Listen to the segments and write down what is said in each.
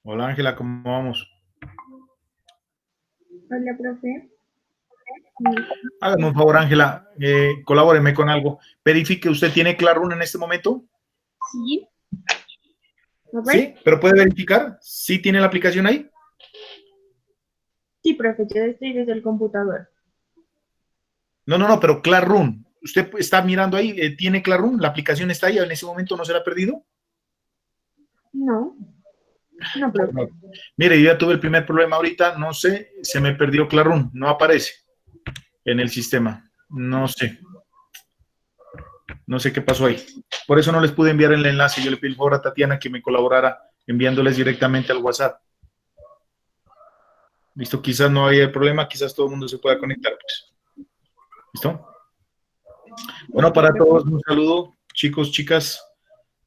Hola Ángela, ¿cómo vamos? Hola, profe. Hágame un favor, Ángela, colabóreme con algo. Verifique, ¿usted tiene Classroom en este momento? Sí, a ver. Sí, pero puede verificar. ¿Sí tiene la aplicación ahí? Sí, profe, yo estoy desde el computador. No, pero Classroom. ¿Usted está mirando ahí? ¿Tiene Classroom? ¿La aplicación está ahí? ¿En ese momento no se la ha perdido? No, no, No. profe. Mire, yo ya tuve el primer problema ahorita, no sé, se me perdió Classroom, no aparece en el sistema. No sé qué pasó ahí. Por eso no les pude enviar el enlace. Yo le pedí el favor a Tatiana que me colaborara enviándoles directamente al WhatsApp. Listo, quizás no haya problema, quizás todo el mundo se pueda conectar, pues. ¿Listo? Bueno, Listo, para profe. todos un saludo, chicos, chicas,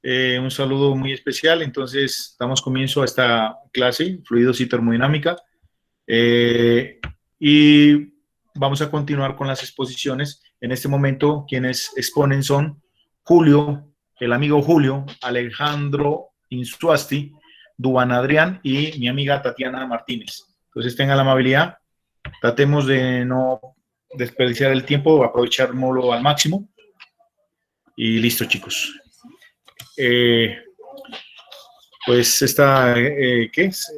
un saludo muy especial. Entonces, damos comienzo a esta clase, fluidos y termodinámica, y vamos a continuar con las exposiciones. En este momento, quienes exponen son Julio, el amigo Julio, Alejandro Insuasti, Duan Adrián y mi amiga Tatiana Martínez. Entonces, tengan la amabilidad. Tratemos de no desperdiciar el tiempo, aprovecharlo al máximo. Y listo, chicos. Eh, pues esta, ¿qué es?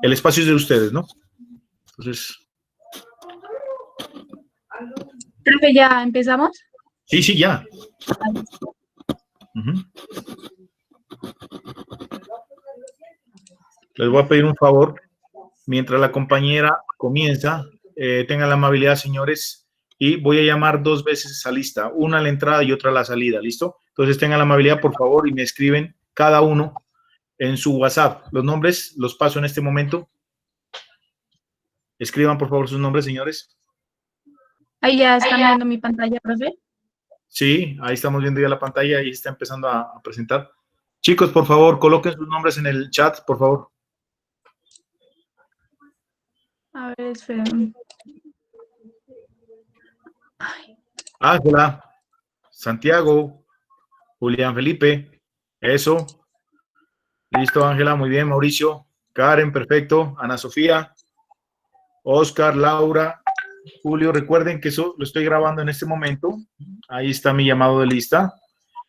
El espacio es de ustedes, ¿no? Entonces, Profe, ¿ya empezamos? sí, ya. Uh-huh. Les voy a pedir un favor, mientras la compañera comienza, tengan la amabilidad, señores, y voy a llamar dos veces a lista, una a la entrada y otra a la salida, ¿listo? Entonces tengan la amabilidad, por favor, y me escriben cada uno en su WhatsApp. Los nombres los paso en este momento. Escriban, por favor, sus nombres, señores. Ahí ya están viendo mi pantalla, profe. Sí, ahí estamos viendo ya la pantalla y está empezando a presentar. Chicos, por favor, coloquen sus nombres en el chat, por favor. A ver, esperen. Ángela, Santiago, Julián Felipe, eso. Listo, Ángela, muy bien. Mauricio, Karen, perfecto. Ana Sofía, Oscar, Laura, Julio, recuerden que eso lo estoy grabando en este momento. Ahí está mi llamado de lista.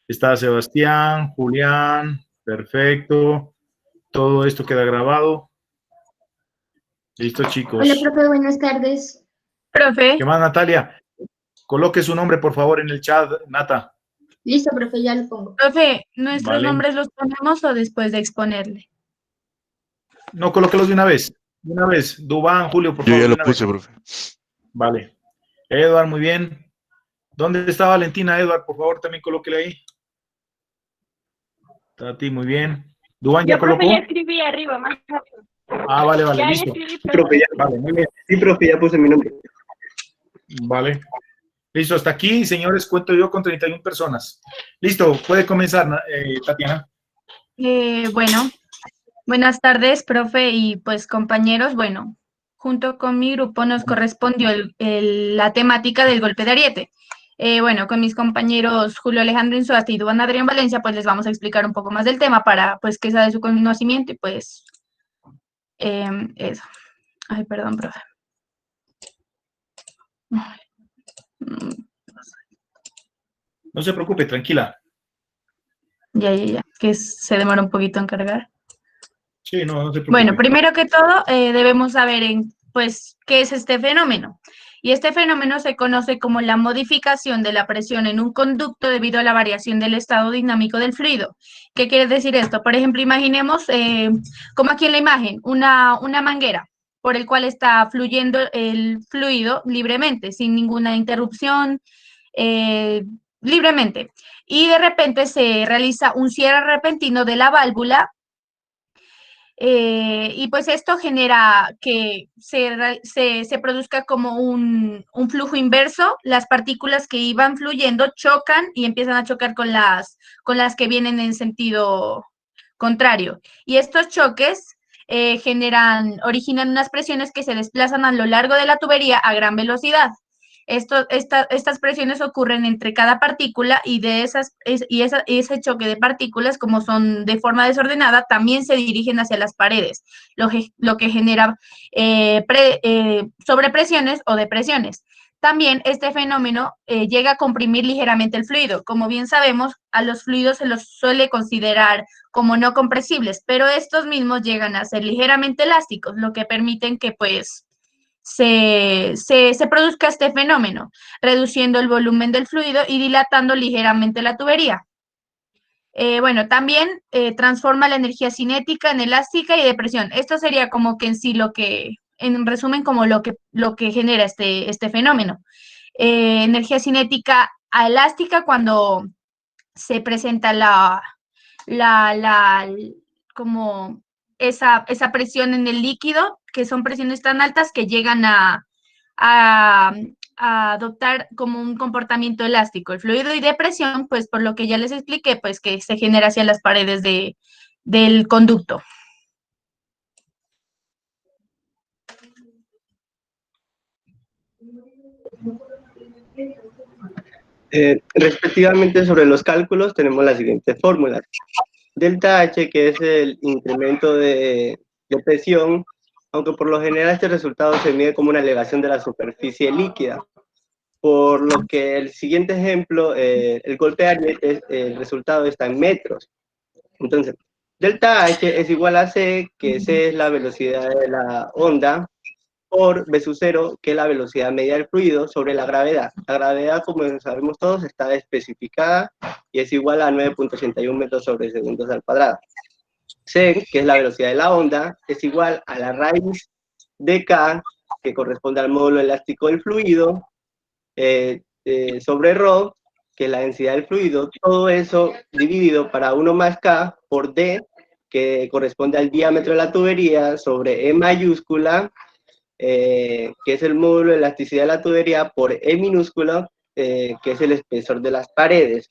Está Sebastián, Julián, perfecto. Todo esto queda grabado. Listo, Hola, chicos. profe, buenas tardes. Profe, ¿Qué más, Natalia? Coloque su nombre, por favor, en el chat, Nata. Listo, profe, ya lo pongo. profe, ¿nuestros Vale. nombres los ponemos o después de exponerle? No, colóquelos de una vez. De una vez. Dubán, Julio, por Yo favor, ya de lo una vez. puse, profe. Vale. Edward, muy bien. ¿Dónde está Valentina, Edward? Por favor, también colóquele ahí. Tati, muy bien. Dubán, ¿ya Yo, profe, colocó? ya escribí arriba, más rápido. Ah, vale, Ya listo. escribí, Sí, profe, profe. ya, Vale, muy bien. sí, profe, ya puse mi nombre. Vale. Listo, hasta aquí, señores, cuento yo con 31 personas. Listo, puede comenzar, Tatiana. Bueno, buenas tardes, profe, y pues compañeros. Bueno, junto con mi grupo nos correspondió la temática del golpe de Ariete. Bueno, con mis compañeros Julio Alejandro Insuasti y Duván Adrián Valencia, pues les vamos a explicar un poco más del tema para pues que sea de su conocimiento y pues eso. Ay, perdón, profe. Ay, No se preocupe, tranquila. ya, que se demora un poquito en cargar. Sí, no se preocupe. Bueno, primero que todo, debemos saber pues, qué es este fenómeno. Y este fenómeno se conoce como la modificación de la presión en un conducto debido a la variación del estado dinámico del fluido. ¿Qué quiere decir esto? Por ejemplo, imaginemos, como aquí en la imagen, una manguera por el cual está fluyendo el fluido libremente, sin ninguna interrupción, libremente. Y de repente se realiza un cierre repentino de la válvula. Y pues esto genera que se produzca como un flujo inverso. Las partículas que iban fluyendo chocan y empiezan a chocar con las que vienen en sentido contrario. Y estos choques originan unas presiones que se desplazan a lo largo de la tubería a gran velocidad. Estas presiones ocurren entre cada partícula y ese choque de partículas, como son de forma desordenada, también se dirigen hacia las paredes, lo que genera sobrepresiones o depresiones. También este fenómeno llega a comprimir ligeramente el fluido. Como bien sabemos, a los fluidos se los suele considerar como no compresibles, pero estos mismos llegan a ser ligeramente elásticos, lo que permiten que pues se produzca este fenómeno, reduciendo el volumen del fluido y dilatando ligeramente la tubería. Bueno, también transforma la energía cinética en elástica y de presión. Esto sería como que en sí en resumen, como lo que genera este fenómeno. Energía cinética a elástica cuando se presenta como esa presión en el líquido, que son presiones tan altas que llegan a adoptar como un comportamiento elástico. El fluido y depresión, pues por lo que ya les expliqué, pues que se genera hacia las paredes del conducto. Respectivamente sobre los cálculos tenemos las siguientes fórmulas. Delta H, que es el incremento de presión, aunque por lo general este resultado se mide como una elevación de la superficie líquida. Por lo que el siguiente ejemplo, el golpe de ariete, el resultado está en metros. Entonces, delta H es igual a C, que C es la velocidad de la onda, por B sub 0, que es la velocidad media del fluido, sobre la gravedad. La gravedad, como sabemos todos, está especificada y es igual a 9.81 metros sobre segundos al cuadrado. C, que es la velocidad de la onda, es igual a la raíz de K, que corresponde al módulo elástico del fluido, sobre ρ, que es la densidad del fluido, todo eso dividido para 1 más K por D, que corresponde al diámetro de la tubería, sobre E mayúscula, que es el módulo de elasticidad de la tubería, por E minúscula, que es el espesor de las paredes.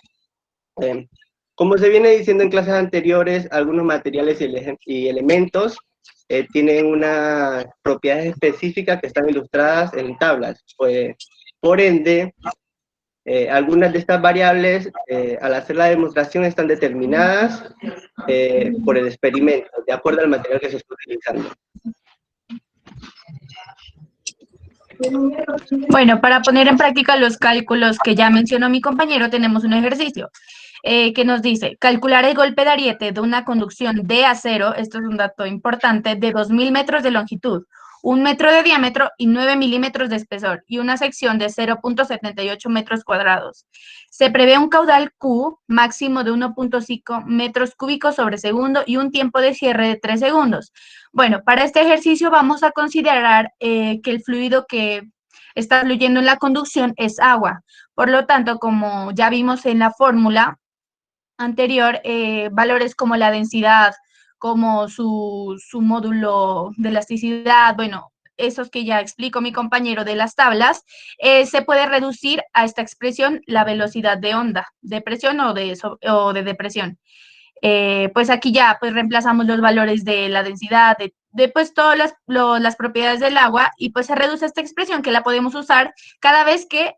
Como se viene diciendo en clases anteriores, algunos materiales y elementos tienen unas propiedades específicas que están ilustradas en tablas. Pues, por ende, algunas de estas variables, al hacer la demostración, están determinadas por el experimento, de acuerdo al material que se está utilizando. Bueno, para poner en práctica los cálculos que ya mencionó mi compañero, tenemos un ejercicio que nos dice calcular el golpe de ariete de una conducción de acero, esto es un dato importante, de 2.000 metros de longitud, 1 metro de diámetro y 9 milímetros de espesor, y una sección de 0.78 metros cuadrados. Se prevé un caudal Q máximo de 1.5 metros cúbicos sobre segundo y un tiempo de cierre de 3 segundos. Bueno, para este ejercicio vamos a considerar que el fluido que está fluyendo en la conducción es agua. Por lo tanto, como ya vimos en la fórmula anterior, valores como la densidad, como su módulo de elasticidad, bueno, esos que ya explicó mi compañero de las tablas, se puede reducir a esta expresión la velocidad de onda, de presión o de depresión. Pues aquí ya pues reemplazamos los valores de la densidad, de pues todas las propiedades del agua, y pues se reduce esta expresión que la podemos usar cada vez que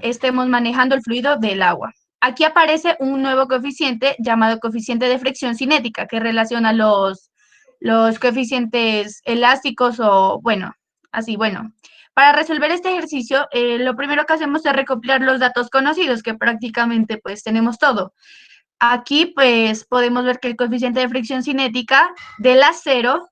estemos manejando el fluido del agua. Aquí aparece un nuevo coeficiente llamado coeficiente de fricción cinética, que relaciona los coeficientes elásticos o, bueno, así, bueno. Para resolver este ejercicio, lo primero que hacemos es recopilar los datos conocidos, que prácticamente pues tenemos todo. Aquí pues podemos ver que el coeficiente de fricción cinética del acero,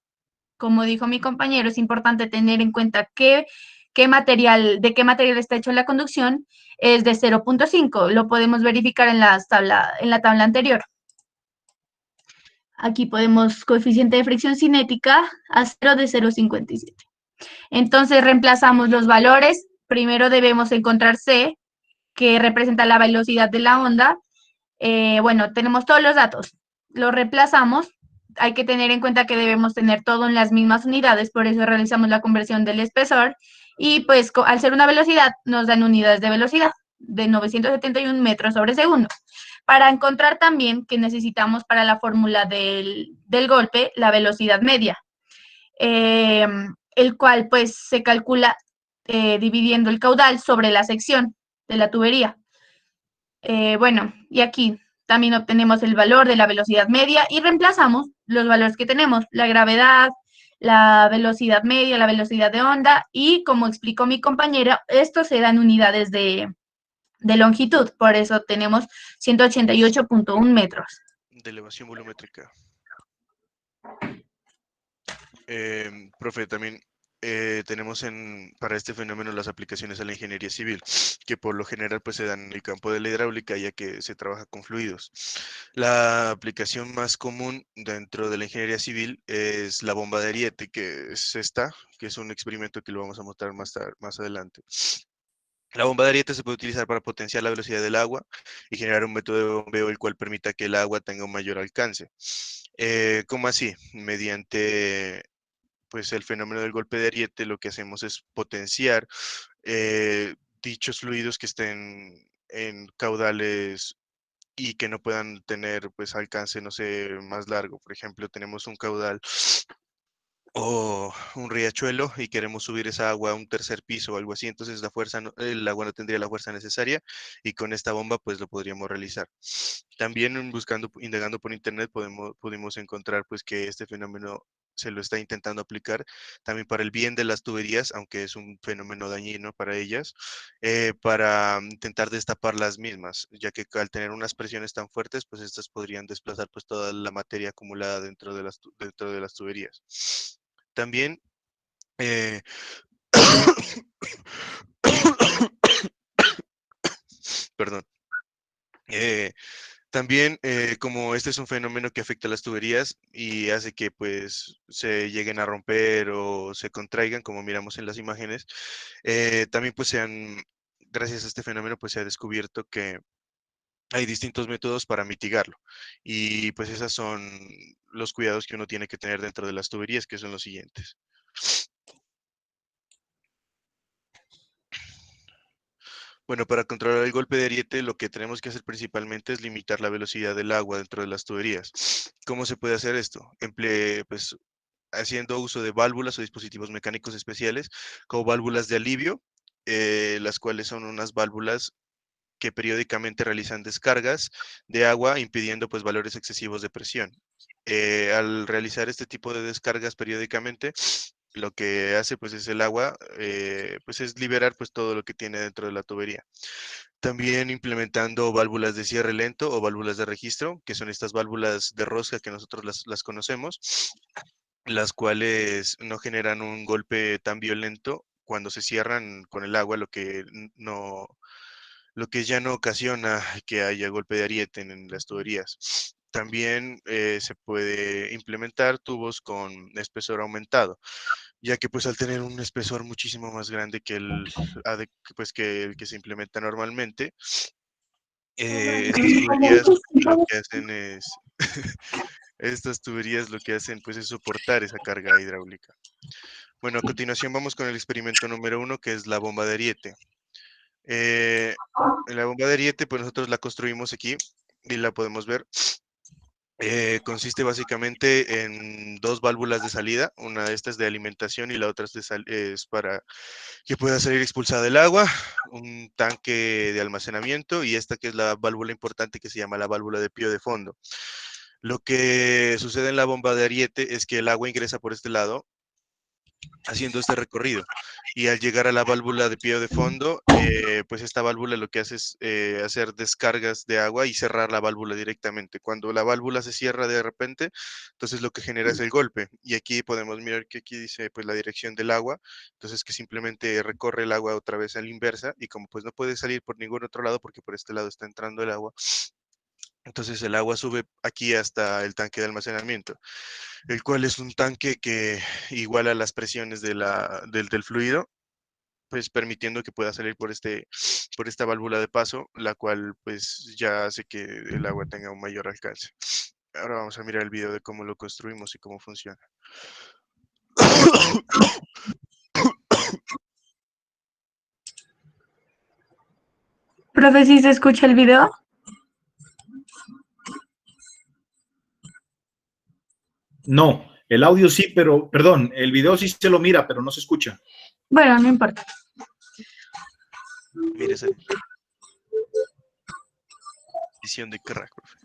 como dijo mi compañero, es importante tener en cuenta de qué material está hecho la conducción, es de 0.5. Lo podemos verificar en la tabla anterior. Aquí podemos coeficiente de fricción cinética acero de 0.57. Entonces reemplazamos los valores. Primero debemos encontrar C, que representa la velocidad de la onda. Bueno, tenemos todos los datos. Los reemplazamos. Hay que tener en cuenta que debemos tener todo en las mismas unidades, por eso realizamos la conversión del espesor. Y pues al ser una velocidad, nos dan unidades de velocidad de 971 metros sobre segundo. Para encontrar también que necesitamos para la fórmula del golpe la velocidad media, el cual pues se calcula dividiendo el caudal sobre la sección de la tubería. Bueno, y aquí también obtenemos el valor de la velocidad media y reemplazamos los valores que tenemos, la gravedad, la velocidad media, la velocidad de onda, y como explicó mi compañera, esto se da en unidades de longitud, por eso tenemos 188.1 metros. De elevación volumétrica. Profe, también tenemos para este fenómeno las aplicaciones a la ingeniería civil, que por lo general pues se dan en el campo de la hidráulica, ya que se trabaja con fluidos. La aplicación más común dentro de la ingeniería civil es la bomba de Ariete, que es esta, que es un experimento que lo vamos a mostrar más adelante. La bomba de Ariete se puede utilizar para potenciar la velocidad del agua y generar un método de bombeo el cual permita que el agua tenga un mayor alcance. ¿Cómo así? Mediante pues el fenómeno del golpe de Ariete, lo que hacemos es potenciar dichos fluidos que estén en caudales y que no puedan tener pues alcance, no sé, más largo. Por ejemplo, tenemos un caudal o un riachuelo y queremos subir esa agua a un tercer piso o algo así, entonces el agua no tendría la fuerza necesaria y con esta bomba pues lo podríamos realizar. También indagando por internet pudimos encontrar pues que este fenómeno se lo está intentando aplicar también para el bien de las tuberías, aunque es un fenómeno dañino para ellas, para intentar destapar las mismas, ya que al tener unas presiones tan fuertes, pues estas podrían desplazar pues toda la materia acumulada dentro de las tuberías. También, perdón. También, como este es un fenómeno que afecta a las tuberías y hace que pues se lleguen a romper o se contraigan, como miramos en las imágenes, también pues gracias a este fenómeno pues se ha descubierto que hay distintos métodos para mitigarlo. Y pues esos son los cuidados que uno tiene que tener dentro de las tuberías, que son los siguientes. Bueno, para controlar el golpe de Ariete, lo que tenemos que hacer principalmente es limitar la velocidad del agua dentro de las tuberías. ¿Cómo se puede hacer esto? Pues, haciendo uso de válvulas o dispositivos mecánicos especiales, como válvulas de alivio, las cuales son unas válvulas que periódicamente realizan descargas de agua, impidiendo pues valores excesivos de presión. Al realizar este tipo de descargas periódicamente, lo que hace pues es el agua, pues es liberar pues todo lo que tiene dentro de la tubería. También implementando válvulas de cierre lento o válvulas de registro, que son estas válvulas de rosca que nosotros las conocemos, las cuales no generan un golpe tan violento cuando se cierran con el agua, lo que ya no ocasiona que haya golpe de Ariete en las tuberías. También se puede implementar tubos con espesor aumentado, ya que pues al tener un espesor muchísimo más grande que el que se implementa normalmente, estas tuberías lo que hacen es pues es soportar esa carga hidráulica. Bueno, a continuación vamos con el experimento número 1, que es la bomba de Ariete. La bomba de Ariete, pues nosotros la construimos aquí y la podemos ver. Consiste básicamente en dos válvulas de salida, una de estas de alimentación y la otra es para que pueda salir expulsada el agua, un tanque de almacenamiento y esta que es la válvula importante que se llama la válvula de pío de fondo. Lo que sucede en la bomba de Ariete es que el agua ingresa por este lado haciendo este recorrido y al llegar a la válvula de pío de fondo, pues esta válvula lo que hace es hacer descargas de agua y cerrar la válvula directamente. Cuando la válvula se cierra de repente, entonces lo que genera es el golpe y aquí podemos mirar que aquí dice pues la dirección del agua, entonces que simplemente recorre el agua otra vez a la inversa y como pues no puede salir por ningún otro lado porque por este lado está entrando el agua, entonces el agua sube aquí hasta el tanque de almacenamiento, el cual es un tanque que iguala las presiones del fluido, pues permitiendo que pueda salir por esta válvula de paso, la cual pues ya hace que el agua tenga un mayor alcance. Ahora vamos a mirar el video de cómo lo construimos y cómo funciona. Profe, ¿sí se escucha el video? No, el audio sí, pero, perdón, el video sí se lo mira, pero no se escucha. Bueno, no importa. Mire esa edición de crack, profe.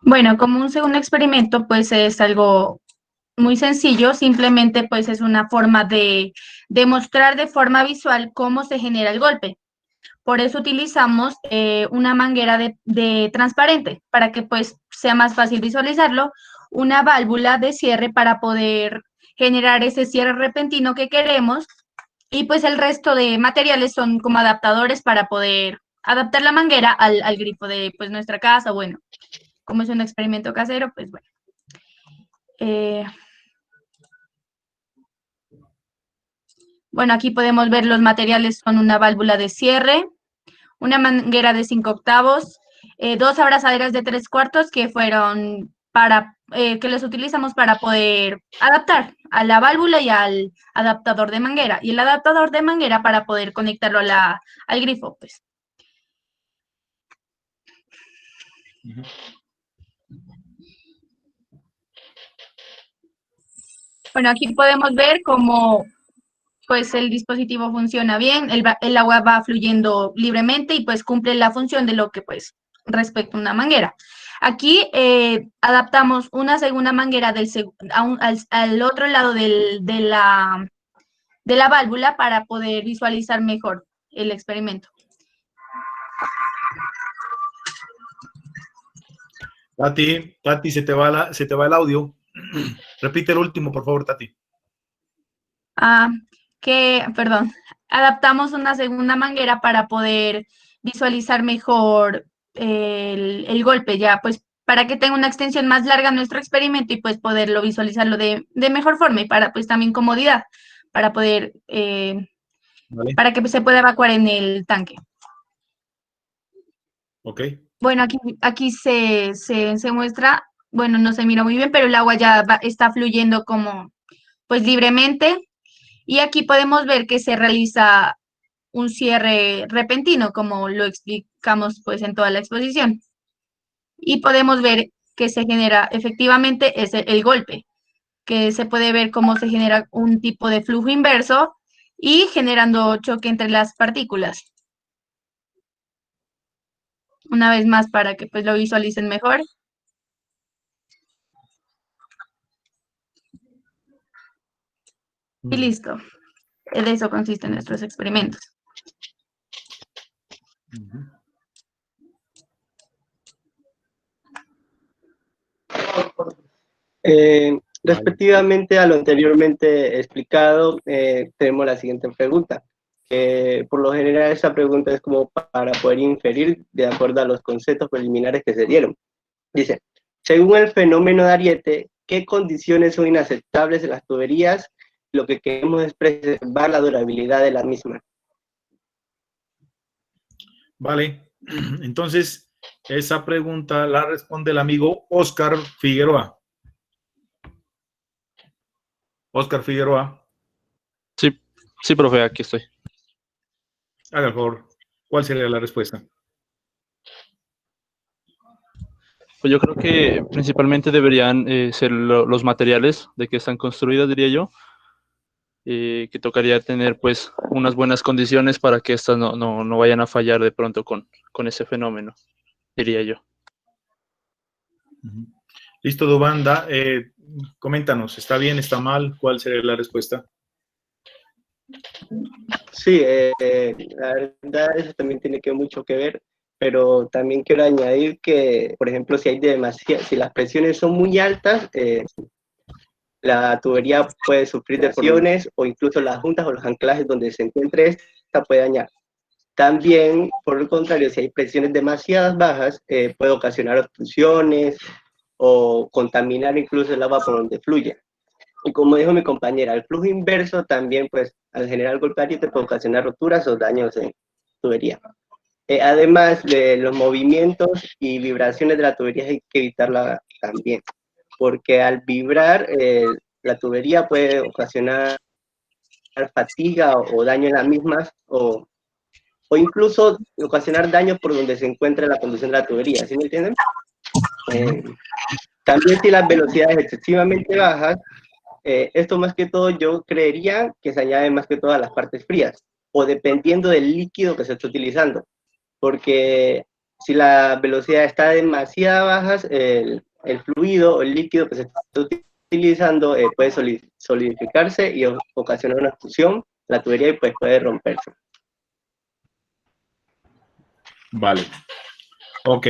Bueno, como un segundo experimento, pues es algo muy sencillo, simplemente pues es una forma de demostrar de forma visual cómo se genera el golpe. Por eso utilizamos una manguera de transparente, para que pues sea más fácil visualizarlo, una válvula de cierre para poder generar ese cierre repentino que queremos, y pues el resto de materiales son como adaptadores para poder adaptar la manguera al grifo de pues nuestra casa. Bueno, como es un experimento casero, pues bueno. Bueno, aquí podemos ver los materiales, son una válvula de cierre, una manguera de 5/8, dos abrazaderas de 3/4 que fueron para, que los utilizamos para poder adaptar a la válvula y al adaptador de manguera, y el adaptador de manguera para poder conectarlo al grifo, pues. Bueno, aquí podemos ver cómo pues el dispositivo funciona bien, el agua va fluyendo libremente y pues cumple la función de lo que pues respecta a una manguera. Aquí adaptamos una segunda manguera al otro lado de la válvula para poder visualizar mejor el experimento. Tati, se te va el audio. Repite el último, por favor, Tati. Perdón, adaptamos una segunda manguera para poder visualizar mejor el golpe, ya pues para que tenga una extensión más larga nuestro experimento y pues poderlo visualizarlo de mejor forma, y para pues también comodidad, para poder, Vale. para que se pueda evacuar en el tanque. Ok. Bueno, aquí se muestra, bueno, no se mira muy bien, pero el agua ya está fluyendo como pues libremente. Y aquí podemos ver que se realiza un cierre repentino, como lo explicamos pues en toda la exposición. Y podemos ver que se genera efectivamente el golpe, que se puede ver cómo se genera un tipo de flujo inverso y generando choque entre las partículas. Una vez más para que pues lo visualicen mejor. Y listo. De eso consisten nuestros experimentos. Respectivamente a lo anteriormente explicado, tenemos la siguiente pregunta, que por lo general esta pregunta es como para poder inferir de acuerdo a los conceptos preliminares que se dieron. Dice, según el fenómeno de Ariete, ¿qué condiciones son inaceptables en las tuberías? Lo que queremos es preservar la durabilidad de la misma. Vale, entonces esa pregunta la responde el amigo Oscar Figueroa. Oscar Figueroa. Sí, profe, aquí estoy. Haga el favor, ¿cuál sería la respuesta? Pues yo creo que principalmente deberían ser los materiales de que están construidas, diría yo, que tocaría tener pues unas buenas condiciones para que estas no vayan a fallar de pronto con ese fenómeno, diría yo. Listo, Dubanda, coméntanos, ¿está bien, está mal? ¿Cuál sería la respuesta? Sí, la verdad eso también tiene mucho que ver, pero también quiero añadir que, por ejemplo, si las presiones son muy altas, la tubería puede sufrir deformaciones o incluso las juntas o los anclajes donde se encuentre esta puede dañar. También, por el contrario, si hay presiones demasiadas bajas, puede ocasionar obstrucciones o contaminar incluso el agua por donde fluye. Y como dijo mi compañera, el flujo inverso también pues al generar golpe de ariete puede ocasionar roturas o daños en tubería. Además de los movimientos y vibraciones de la tubería hay que evitarla también, porque al vibrar la tubería puede ocasionar fatiga o daño en las mismas o incluso ocasionar daño por donde se encuentra la conducción de la tubería, ¿sí me entienden? También si las velocidades excesivamente bajas, esto más que todo yo creería que se añade más que todo a las partes frías, o dependiendo del líquido que se está utilizando, porque si la velocidad está demasiado baja, el fluido o el líquido que se está utilizando puede solidificarse y ocasionar una explosión, la tubería y pues puede romperse. Vale. Ok.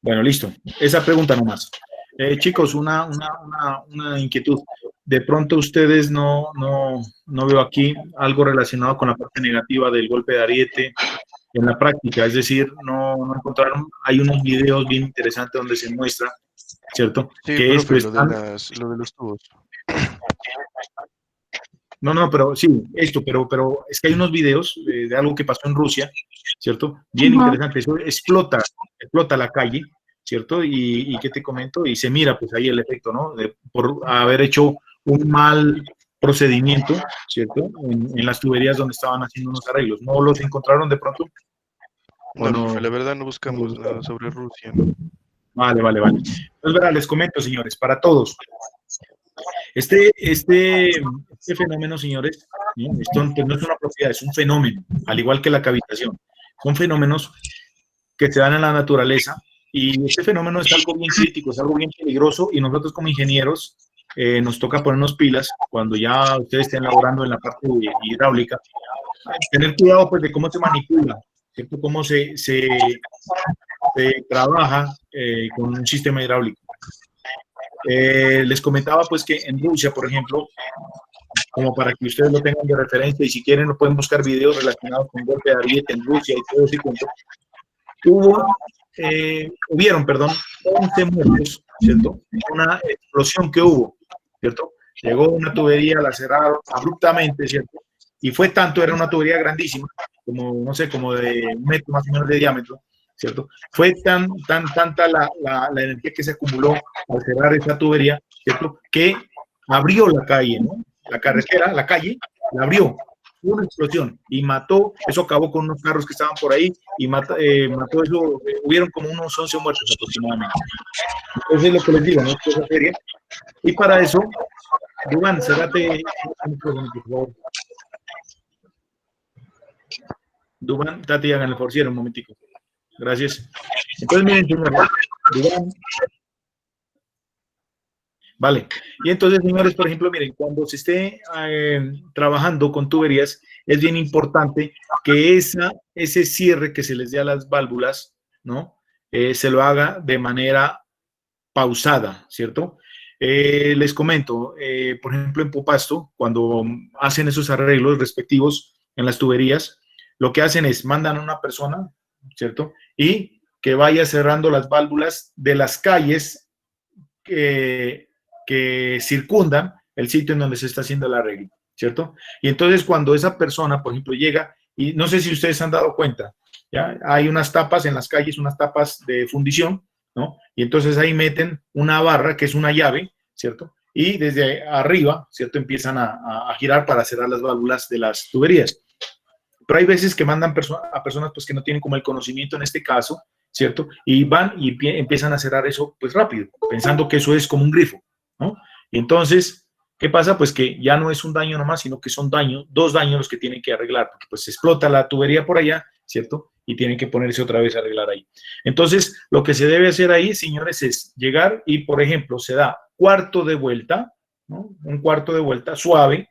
Bueno, listo. Esa pregunta nomás. Chicos, una inquietud. De pronto ustedes no veo aquí algo relacionado con la parte negativa del golpe de ariete en la práctica, es decir, no encontraron, hay unos videos bien interesantes donde se muestra, ¿cierto? Sí, Que esto profe, es lo de los tubos. No, pero sí, pero es que hay unos videos de algo que pasó en Rusia, ¿cierto? Bien interesante, eso explota la calle, ¿cierto? Y ¿qué te comento? Y se mira pues ahí el efecto, ¿no? Por haber hecho un mal procedimiento, ¿cierto? En las tuberías donde estaban haciendo unos arreglos. ¿No los encontraron de pronto? No, No? profe, la verdad no buscamos nada sobre Rusia, ¿no? Vale. Entonces, verá, les comento, señores, para todos. Este fenómeno, señores, ¿no? Esto no es una propiedad, es un fenómeno, al igual que la cavitación. Son fenómenos que se dan en la naturaleza y este fenómeno es algo bien crítico, es algo bien peligroso y nosotros como ingenieros nos toca ponernos pilas cuando ya ustedes estén laborando en la parte hidráulica, tener cuidado pues de cómo se manipula, ¿cierto? Cómo se trabaja con un sistema hidráulico. Les comentaba pues que en Rusia, por ejemplo, como para que ustedes lo tengan de referencia y si quieren lo pueden buscar videos relacionados con golpe de ariete en Rusia y todo ese cuento, hubieron 11 muertos, ¿cierto? Una explosión que hubo, ¿cierto? Llegó una tubería, la cerraron abruptamente, ¿cierto? Y fue tanto, era una tubería grandísima, como, no sé, como de 1 metro más o menos de diámetro, ¿cierto? Fue tanta la energía que se acumuló al cerrar esa tubería, ¿cierto? Que abrió la calle, ¿no? La carretera, la calle, la abrió. Una explosión y mató, eso acabó con unos carros que estaban por ahí y mató eso, hubieron como unos 11 muertos aproximadamente. Entonces, lo que les digo, ¿no? Es cosa seria. Y para eso, Duván, cerrate, por favor. Duván, Tati, hagan el favor, un momentico. Gracias. Entonces, miren, señores, Duván. Vale. Y entonces, señores, por ejemplo, miren, cuando se esté trabajando con tuberías, es bien importante que ese cierre que se les dé a las válvulas, ¿no? Se lo haga de manera pausada, ¿cierto? Les comento, por ejemplo, en Popasto, cuando hacen esos arreglos respectivos en las tuberías, lo que hacen es mandan a una persona, ¿cierto? Y que vaya cerrando las válvulas de las calles que circundan el sitio en donde se está haciendo el arreglo, ¿cierto? Y entonces cuando esa persona, por ejemplo, llega, y no sé si ustedes se han dado cuenta, ¿ya? Hay unas tapas en las calles, unas tapas de fundición, ¿no? Y entonces ahí meten una barra que es una llave, ¿cierto? Y desde arriba, ¿cierto? Empiezan a girar para cerrar las válvulas de las tuberías. Pero hay veces que mandan a personas pues, que no tienen como el conocimiento en este caso, ¿cierto? Y van y empiezan a cerrar eso pues rápido, pensando que eso es como un grifo, ¿no? Y entonces, ¿qué pasa? Pues que ya no es un daño nomás, sino que son dos daños los que tienen que arreglar, porque pues explota la tubería por allá, ¿cierto? Y tienen que ponerse otra vez a arreglar ahí. Entonces, lo que se debe hacer ahí, señores, es llegar y, por ejemplo, se da cuarto de vuelta, ¿no? Un cuarto de vuelta suave,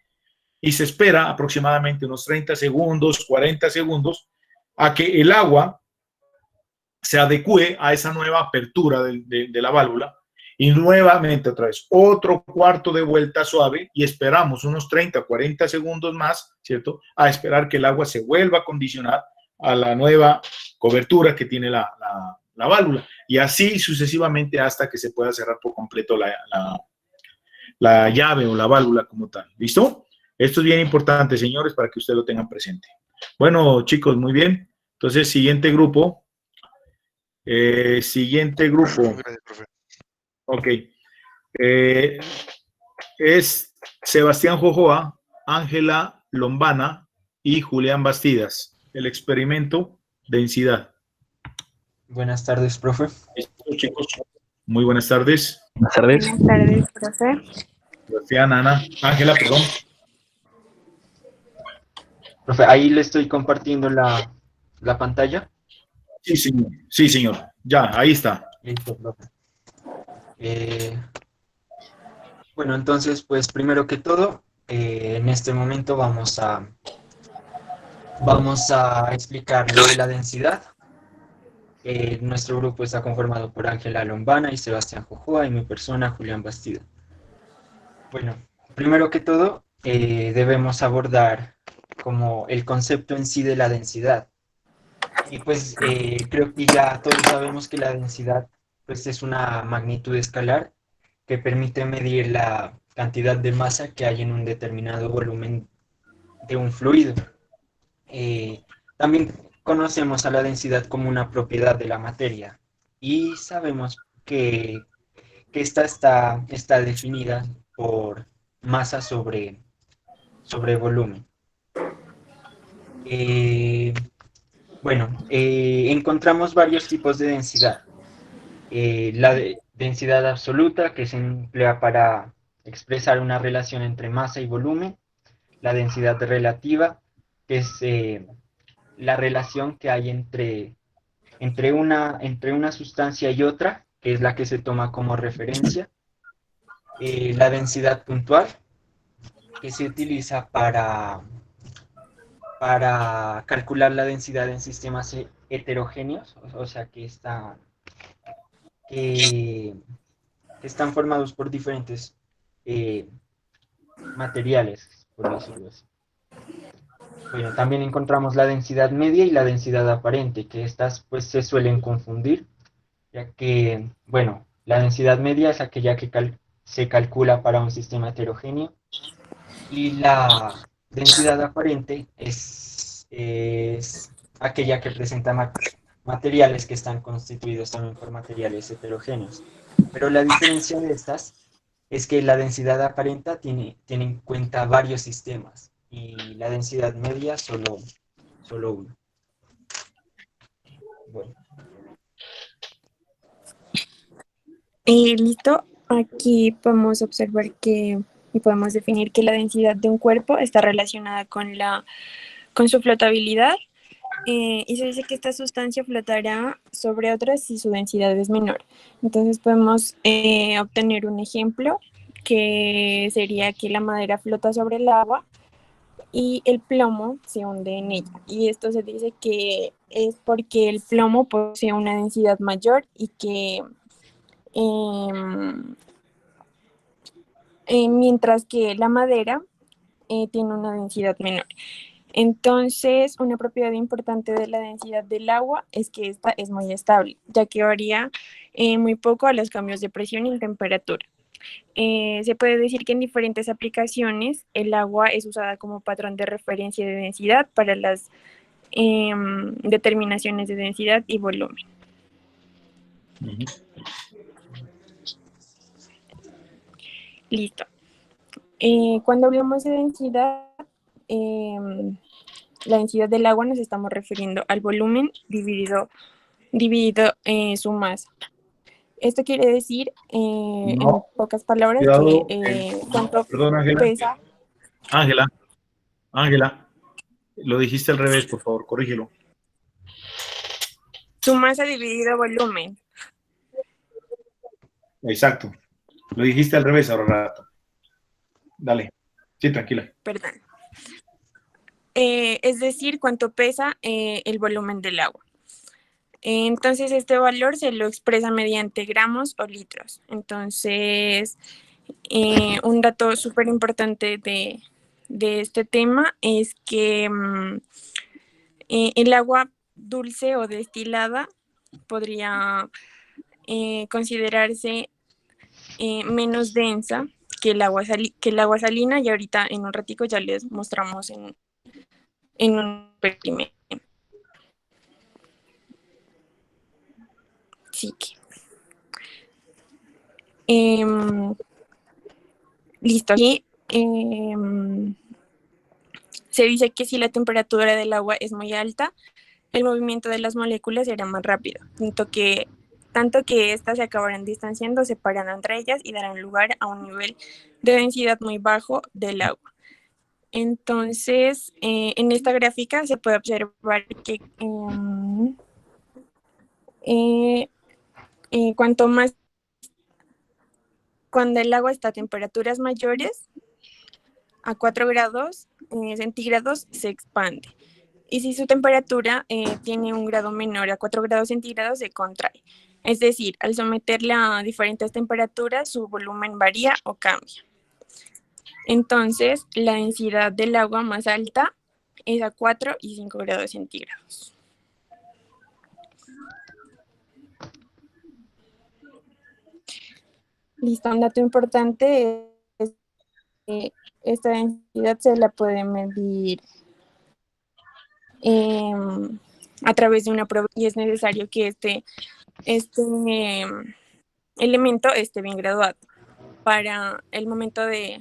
y se espera aproximadamente unos 30 segundos, 40 segundos, a que el agua se adecue a esa nueva apertura de la válvula y nuevamente otra vez otro cuarto de vuelta suave y esperamos unos 30, 40 segundos más, ¿cierto? A esperar que el agua se vuelva a condicionar a la nueva cobertura que tiene la válvula y así sucesivamente hasta que se pueda cerrar por completo la llave o la válvula como tal. ¿Listo? Esto es bien importante, señores, para que ustedes lo tengan presente. Bueno, chicos, muy bien. Entonces, siguiente grupo. Siguiente grupo. Gracias, profe. Ok. Es Sebastián Jojoa, Ángela Lombana y Julián Bastidas. El experimento densidad. Buenas tardes, profe. Listo, chicos. Muy buenas tardes. Buenas tardes. Buenas tardes, profe. Sebastián, Ana, Ángela, perdón. Profe, ahí le estoy compartiendo la pantalla. Sí, señor. Sí, señor. Ya, ahí está. Listo, profe. Bueno, entonces, pues primero que todo, en este momento vamos a explicar lo de la densidad. Nuestro grupo está conformado por Ángela Lombana y Sebastián Jojoa y mi persona, Julián Bastida. Bueno, primero que todo, debemos abordar como el concepto en sí de la densidad. Y pues creo que ya todos sabemos que la densidad pues, es una magnitud escalar que permite medir la cantidad de masa que hay en un determinado volumen de un fluido. También conocemos a la densidad como una propiedad de la materia y sabemos que esta está definida por masa sobre volumen. Encontramos varios tipos de densidad. Densidad absoluta, que se emplea para expresar una relación entre masa y volumen. La densidad relativa, que es la relación que hay entre una sustancia y otra, que es la que se toma como referencia. La densidad puntual, que se utiliza para calcular la densidad en sistemas heterogéneos, o sea que están formados por diferentes materiales, por decirlo así. Bueno, también encontramos la densidad media y la densidad aparente, que estas pues se suelen confundir, ya que, bueno, la densidad media es aquella que se calcula para un sistema heterogéneo y la densidad aparente es aquella que presenta materiales que están constituidos también por materiales heterogéneos. Pero la diferencia de estas es que la densidad aparente tiene en cuenta varios sistemas y la densidad media solo uno. Bueno. Listo, aquí podemos observar que y podemos definir que la densidad de un cuerpo está relacionada con su flotabilidad y se dice que esta sustancia flotará sobre otras si su densidad es menor. Entonces podemos obtener un ejemplo que sería que la madera flota sobre el agua y el plomo se hunde en ella. Y esto se dice que es porque el plomo posee una densidad mayor y que mientras que la madera tiene una densidad menor. Entonces, una propiedad importante de la densidad del agua es que esta es muy estable, ya que varía muy poco a los cambios de presión y temperatura. Se puede decir que en diferentes aplicaciones el agua es usada como patrón de referencia de densidad para las determinaciones de densidad y volumen. Listo. Cuando hablamos de densidad, la densidad del agua nos estamos refiriendo al volumen dividido su masa. Esto quiere decir, en pocas palabras, Cuidado, que cuánto perdón, Ángela. pesa. Ángela, lo dijiste al revés, por favor, corrígelo. Su masa dividido volumen. Exacto. Lo dijiste al revés ahora rato. Dale. Sí, tranquila. Perdón. Es decir, cuánto pesa el volumen del agua. Entonces, este valor se lo expresa mediante gramos o litros. Entonces, un dato súper importante de este tema es que el agua dulce o destilada podría considerarse menos densa que el agua salina, y ahorita en un ratico ya les mostramos en un experimento. Sí. Listo. Aquí se dice que si la temperatura del agua es muy alta, el movimiento de las moléculas será más rápido, tanto que éstas se acabarán distanciando, separando entre ellas y darán lugar a un nivel de densidad muy bajo del agua. Entonces, en esta gráfica se puede observar que cuando el agua está a temperaturas mayores, a 4 grados centígrados, se expande. Y si su temperatura tiene un grado menor a 4 grados centígrados, se contrae. Es decir, al someterla a diferentes temperaturas, su volumen varía o cambia. Entonces, la densidad del agua más alta es a 4 y 5 grados centígrados. Listo, un dato importante es que esta densidad se la puede medir a través de una prueba, y es necesario que este elemento esté bien graduado para el momento de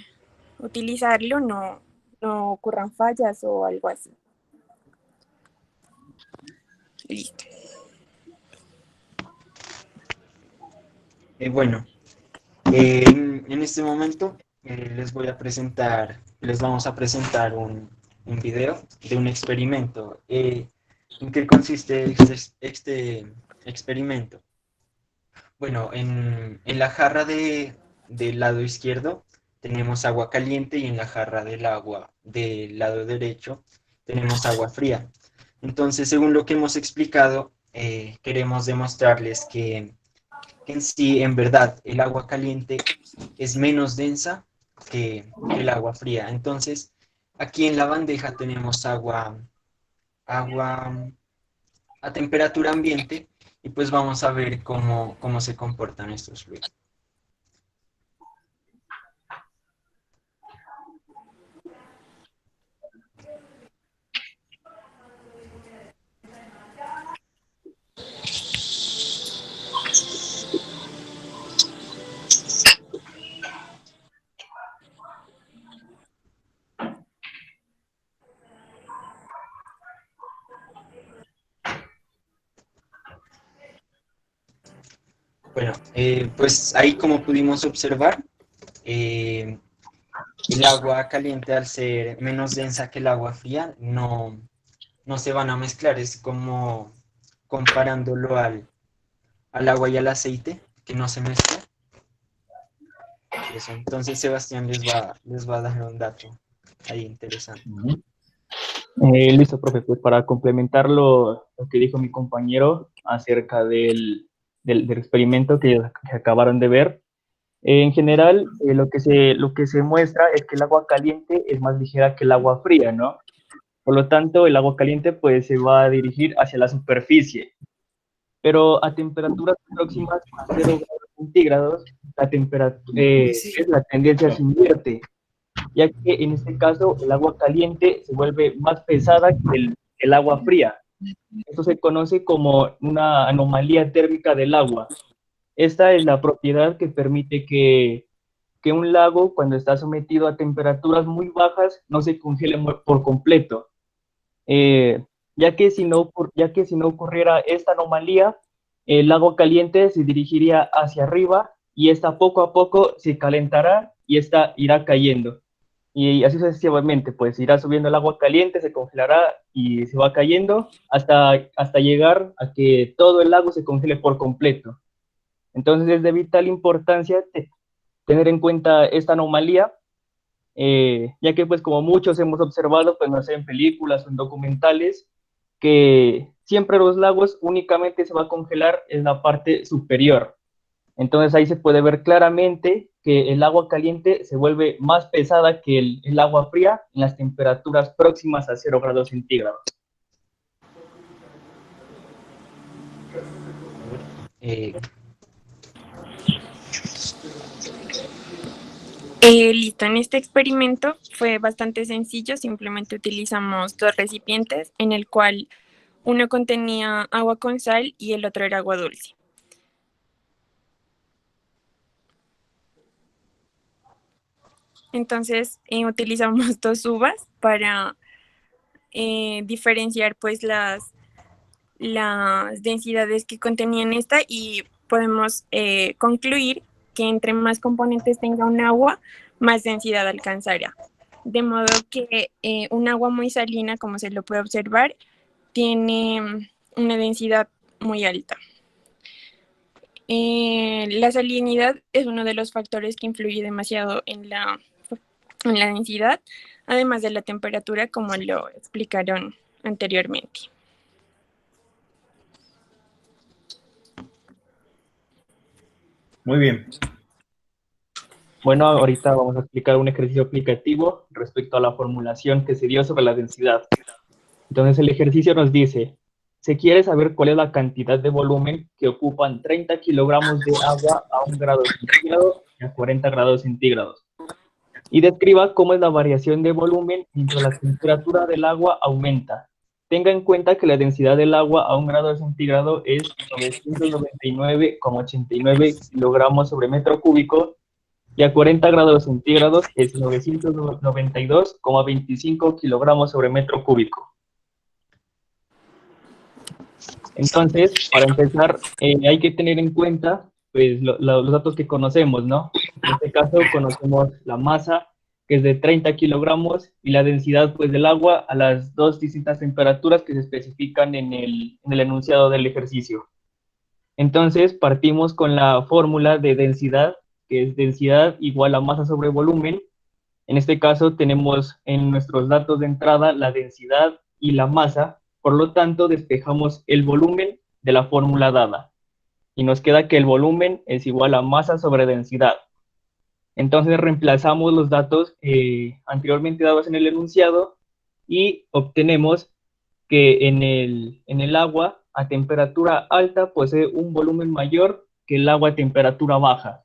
utilizarlo no ocurran fallas o algo así. Listo. Bueno, en este momento les vamos a presentar un video de un experimento. ¿En qué consiste este experimento? Bueno, en la jarra del lado izquierdo tenemos agua caliente, y en la jarra del lado derecho tenemos agua fría. Entonces, según lo que hemos explicado, queremos demostrarles que en sí, en verdad, el agua caliente es menos densa que el agua fría. Entonces, aquí en la bandeja tenemos agua a temperatura ambiente, y pues vamos a ver cómo se comportan estos fluidos. Bueno, pues ahí, como pudimos observar, el agua caliente, al ser menos densa que el agua fría, no se van a mezclar. Es como comparándolo al agua y al aceite, que no se mezcla. Eso. Entonces Sebastián les va a dar un dato ahí interesante. Listo, profe. Pues para complementar lo que dijo mi compañero acerca del experimento que acabaron de ver, en general lo que se muestra es que el agua caliente es más ligera que el agua fría, ¿no? Por lo tanto, el agua caliente pues se va a dirigir hacia la superficie, pero a temperaturas próximas a 0 grados centígrados, la tendencia se invierte, ya que en este caso el agua caliente se vuelve más pesada que el agua fría. Esto se conoce como una anomalía térmica del agua. Esta es la propiedad que permite que un lago, cuando está sometido a temperaturas muy bajas, no se congele por completo. Ya que si no ocurriera esta anomalía, el agua caliente se dirigiría hacia arriba, y esta poco a poco se calentará y esta irá cayendo. Y así sucesivamente, pues irá subiendo el agua caliente, se congelará y se va cayendo hasta llegar a que todo el lago se congele por completo. Entonces es de vital importancia tener en cuenta esta anomalía, ya que pues como muchos hemos observado, pues no sé, en películas o en documentales, que siempre los lagos únicamente se va a congelar en la parte superior. Entonces ahí se puede ver claramente que el agua caliente se vuelve más pesada que el agua fría en las temperaturas próximas a 0 grados centígrados. Listo, en este experimento fue bastante sencillo, simplemente utilizamos dos recipientes en el cual uno contenía agua con sal y el otro era agua dulce. Entonces utilizamos dos uvas para diferenciar pues las densidades que contenían esta y podemos concluir que entre más componentes tenga un agua, más densidad alcanzará. De modo que un agua muy salina, como se lo puede observar, tiene una densidad muy alta. La salinidad es uno de los factores que influye demasiado en la densidad, además de la temperatura, como lo explicaron anteriormente. Muy bien. Bueno, ahorita vamos a explicar un ejercicio aplicativo respecto a la formulación que se dio sobre la densidad. Entonces, el ejercicio nos dice, se quiere saber cuál es la cantidad de volumen que ocupan 30 kilogramos de agua a 1 grado centígrado y a 40 grados centígrados. Y describa cómo es la variación de volumen mientras la temperatura del agua aumenta. Tenga en cuenta que la densidad del agua a 1 grado centígrado es 999,89 kilogramos sobre metro cúbico y a 40 grados centígrados es 992,25 kilogramos sobre metro cúbico. Entonces, para empezar, hay que tener en cuenta pues, los datos que conocemos, ¿no? En este caso, conocemos la masa, que es de 30 kilogramos, y la densidad pues, del agua a las dos distintas temperaturas que se especifican en el enunciado del ejercicio. Entonces, partimos con la fórmula de densidad, que es densidad igual a masa sobre volumen. En este caso, tenemos en nuestros datos de entrada la densidad y la masa. Por lo tanto, despejamos el volumen de la fórmula dada. Y nos queda que el volumen es igual a masa sobre densidad. Entonces reemplazamos los datos anteriormente dados en el enunciado y obtenemos que en el agua a temperatura alta posee un volumen mayor que el agua a temperatura baja.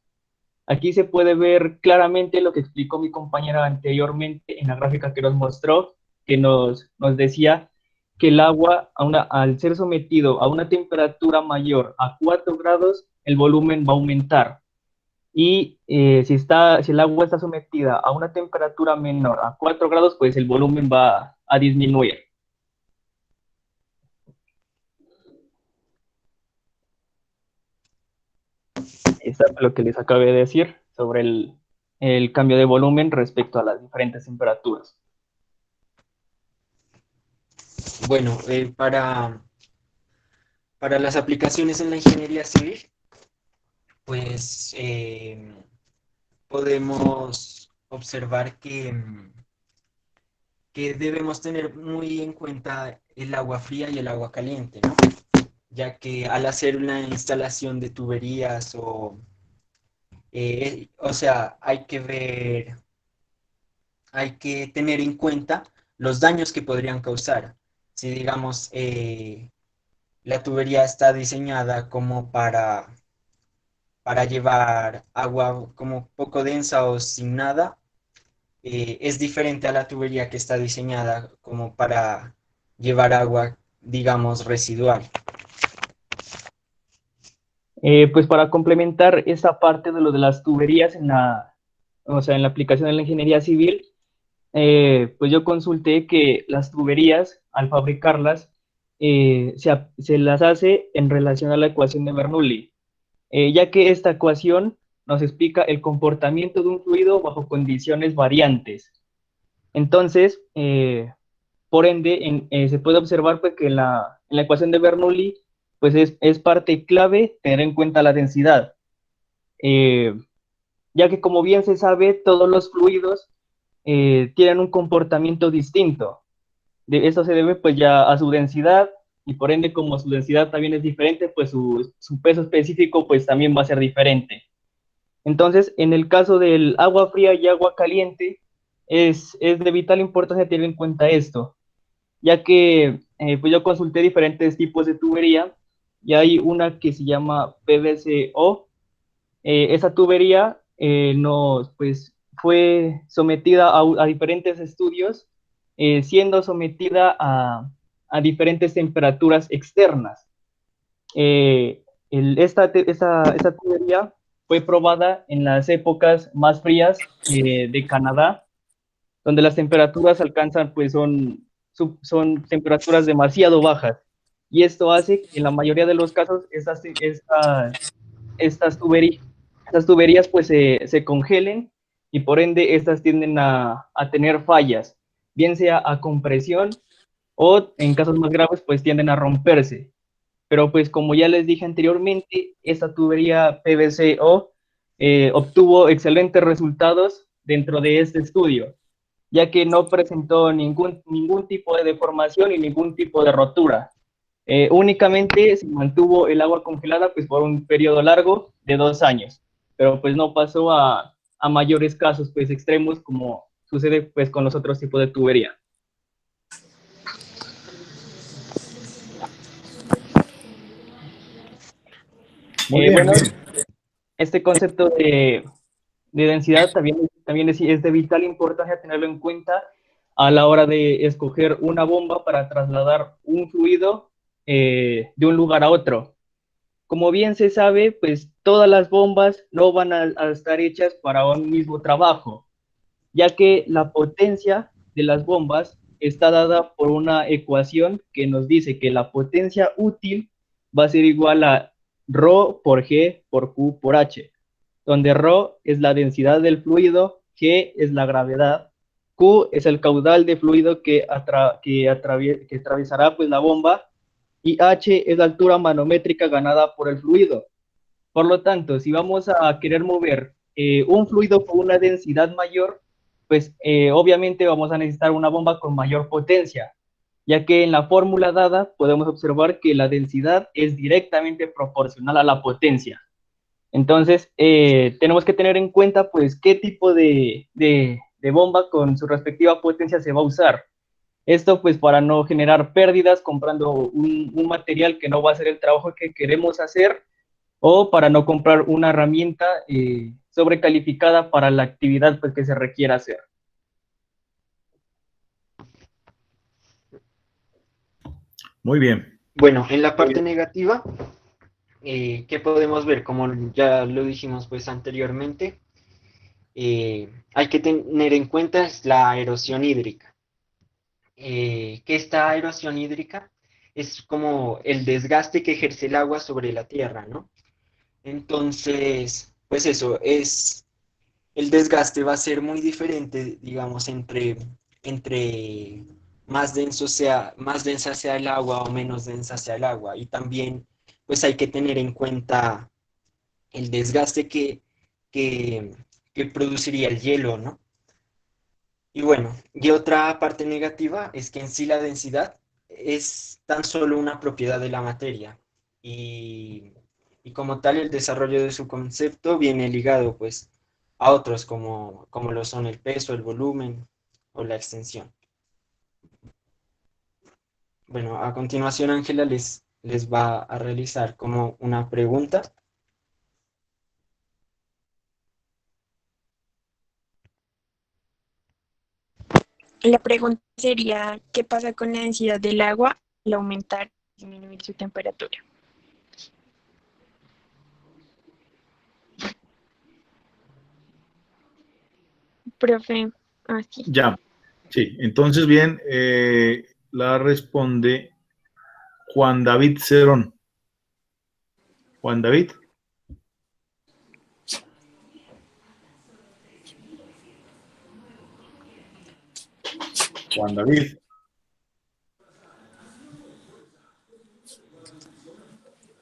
Aquí se puede ver claramente lo que explicó mi compañera anteriormente en la gráfica que nos mostró, que nos decía que el agua, al ser sometido a una temperatura mayor a 4 grados, el volumen va a aumentar. Y si el agua está sometida a una temperatura menor a 4 grados, pues el volumen va a disminuir. Eso es lo que les acabé de decir sobre el cambio de volumen respecto a las diferentes temperaturas. Bueno, para las aplicaciones en la ingeniería civil, pues podemos observar que debemos tener muy en cuenta el agua fría y el agua caliente, ¿no? Ya que al hacer una instalación de tuberías o sea, hay que tener en cuenta los daños que podrían causar. Si digamos, la tubería está diseñada como para llevar agua como poco densa o sin nada, es diferente a la tubería que está diseñada como para llevar agua, digamos, residual. Pues para complementar esa parte de lo de las tuberías en la aplicación de la ingeniería civil, pues yo consulté que las tuberías, al fabricarlas, se las hace en relación a la ecuación de Bernoulli, ya que esta ecuación nos explica el comportamiento de un fluido bajo condiciones variantes. Entonces, por ende, se puede observar pues, que en la ecuación de Bernoulli pues es parte clave tener en cuenta la densidad, ya que como bien se sabe, todos los fluidos tienen un comportamiento distinto. Eso se debe pues ya a su densidad, y por ende como su densidad también es diferente, pues su peso específico pues también va a ser diferente. Entonces, en el caso del agua fría y agua caliente, es de vital importancia tener en cuenta esto, ya que pues yo consulté diferentes tipos de tubería, y hay una que se llama PVCO. Esa tubería pues fue sometida a diferentes estudios, siendo sometida a diferentes temperaturas externas. Esta tubería fue probada en las épocas más frías de Canadá, donde las temperaturas alcanzan, pues son temperaturas demasiado bajas. Y esto hace que en la mayoría de los casos estas tuberías pues se congelen y por ende estas tienden a tener fallas, bien sea a compresión o en casos más graves pues tienden a romperse. Pero pues como ya les dije anteriormente, esta tubería PVC-O obtuvo excelentes resultados dentro de este estudio, ya que no presentó ningún tipo de deformación y ningún tipo de rotura. Únicamente se mantuvo el agua congelada pues por un periodo largo de 2 años, pero pues no pasó a mayores casos pues extremos como sucede pues con los otros tipos de tubería. Muy bien, bueno, bien. este concepto de densidad también es de vital importancia tenerlo en cuenta a la hora de escoger una bomba para trasladar un fluido de un lugar a otro. Como bien se sabe, pues todas las bombas no van a estar hechas para un mismo trabajo, ya que la potencia de las bombas está dada por una ecuación que nos dice que la potencia útil va a ser igual a ρ por G por Q por H, donde ρ es la densidad del fluido, G es la gravedad, Q es el caudal de fluido que atravesará pues la bomba, y H es la altura manométrica ganada por el fluido. Por lo tanto, si vamos a querer mover un fluido con una densidad mayor, pues obviamente vamos a necesitar una bomba con mayor potencia, ya que en la fórmula dada podemos observar que la densidad es directamente proporcional a la potencia. Entonces, tenemos que tener en cuenta pues qué tipo de bomba con su respectiva potencia se va a usar. Esto pues para no generar pérdidas comprando un material que no va a hacer el trabajo que queremos hacer, o para no comprar una herramienta sobrecalificada para la actividad pues, que se requiera hacer. Muy bien. Bueno, en la parte negativa, ¿qué podemos ver? Como ya lo dijimos pues anteriormente, hay que tener en cuenta es la erosión hídrica. Que esta erosión hídrica es como el desgaste que ejerce el agua sobre la tierra, ¿no? Entonces, pues eso, el desgaste va a ser muy diferente, digamos, entre más densa sea el agua o menos densa sea el agua. Y también, pues hay que tener en cuenta el desgaste que produciría el hielo, ¿no? Y bueno, y otra parte negativa es que en sí la densidad es tan solo una propiedad de la materia. Y como tal, el desarrollo de su concepto viene ligado, pues, a otros como lo son el peso, el volumen o la extensión. Bueno, a continuación Ángela les va a realizar como una pregunta. La pregunta sería, ¿qué pasa con la densidad del agua al aumentar y disminuir su temperatura? Profe, así. Ya, sí. Entonces, bien, la responde Juan David Cerón. Juan David. Juan David.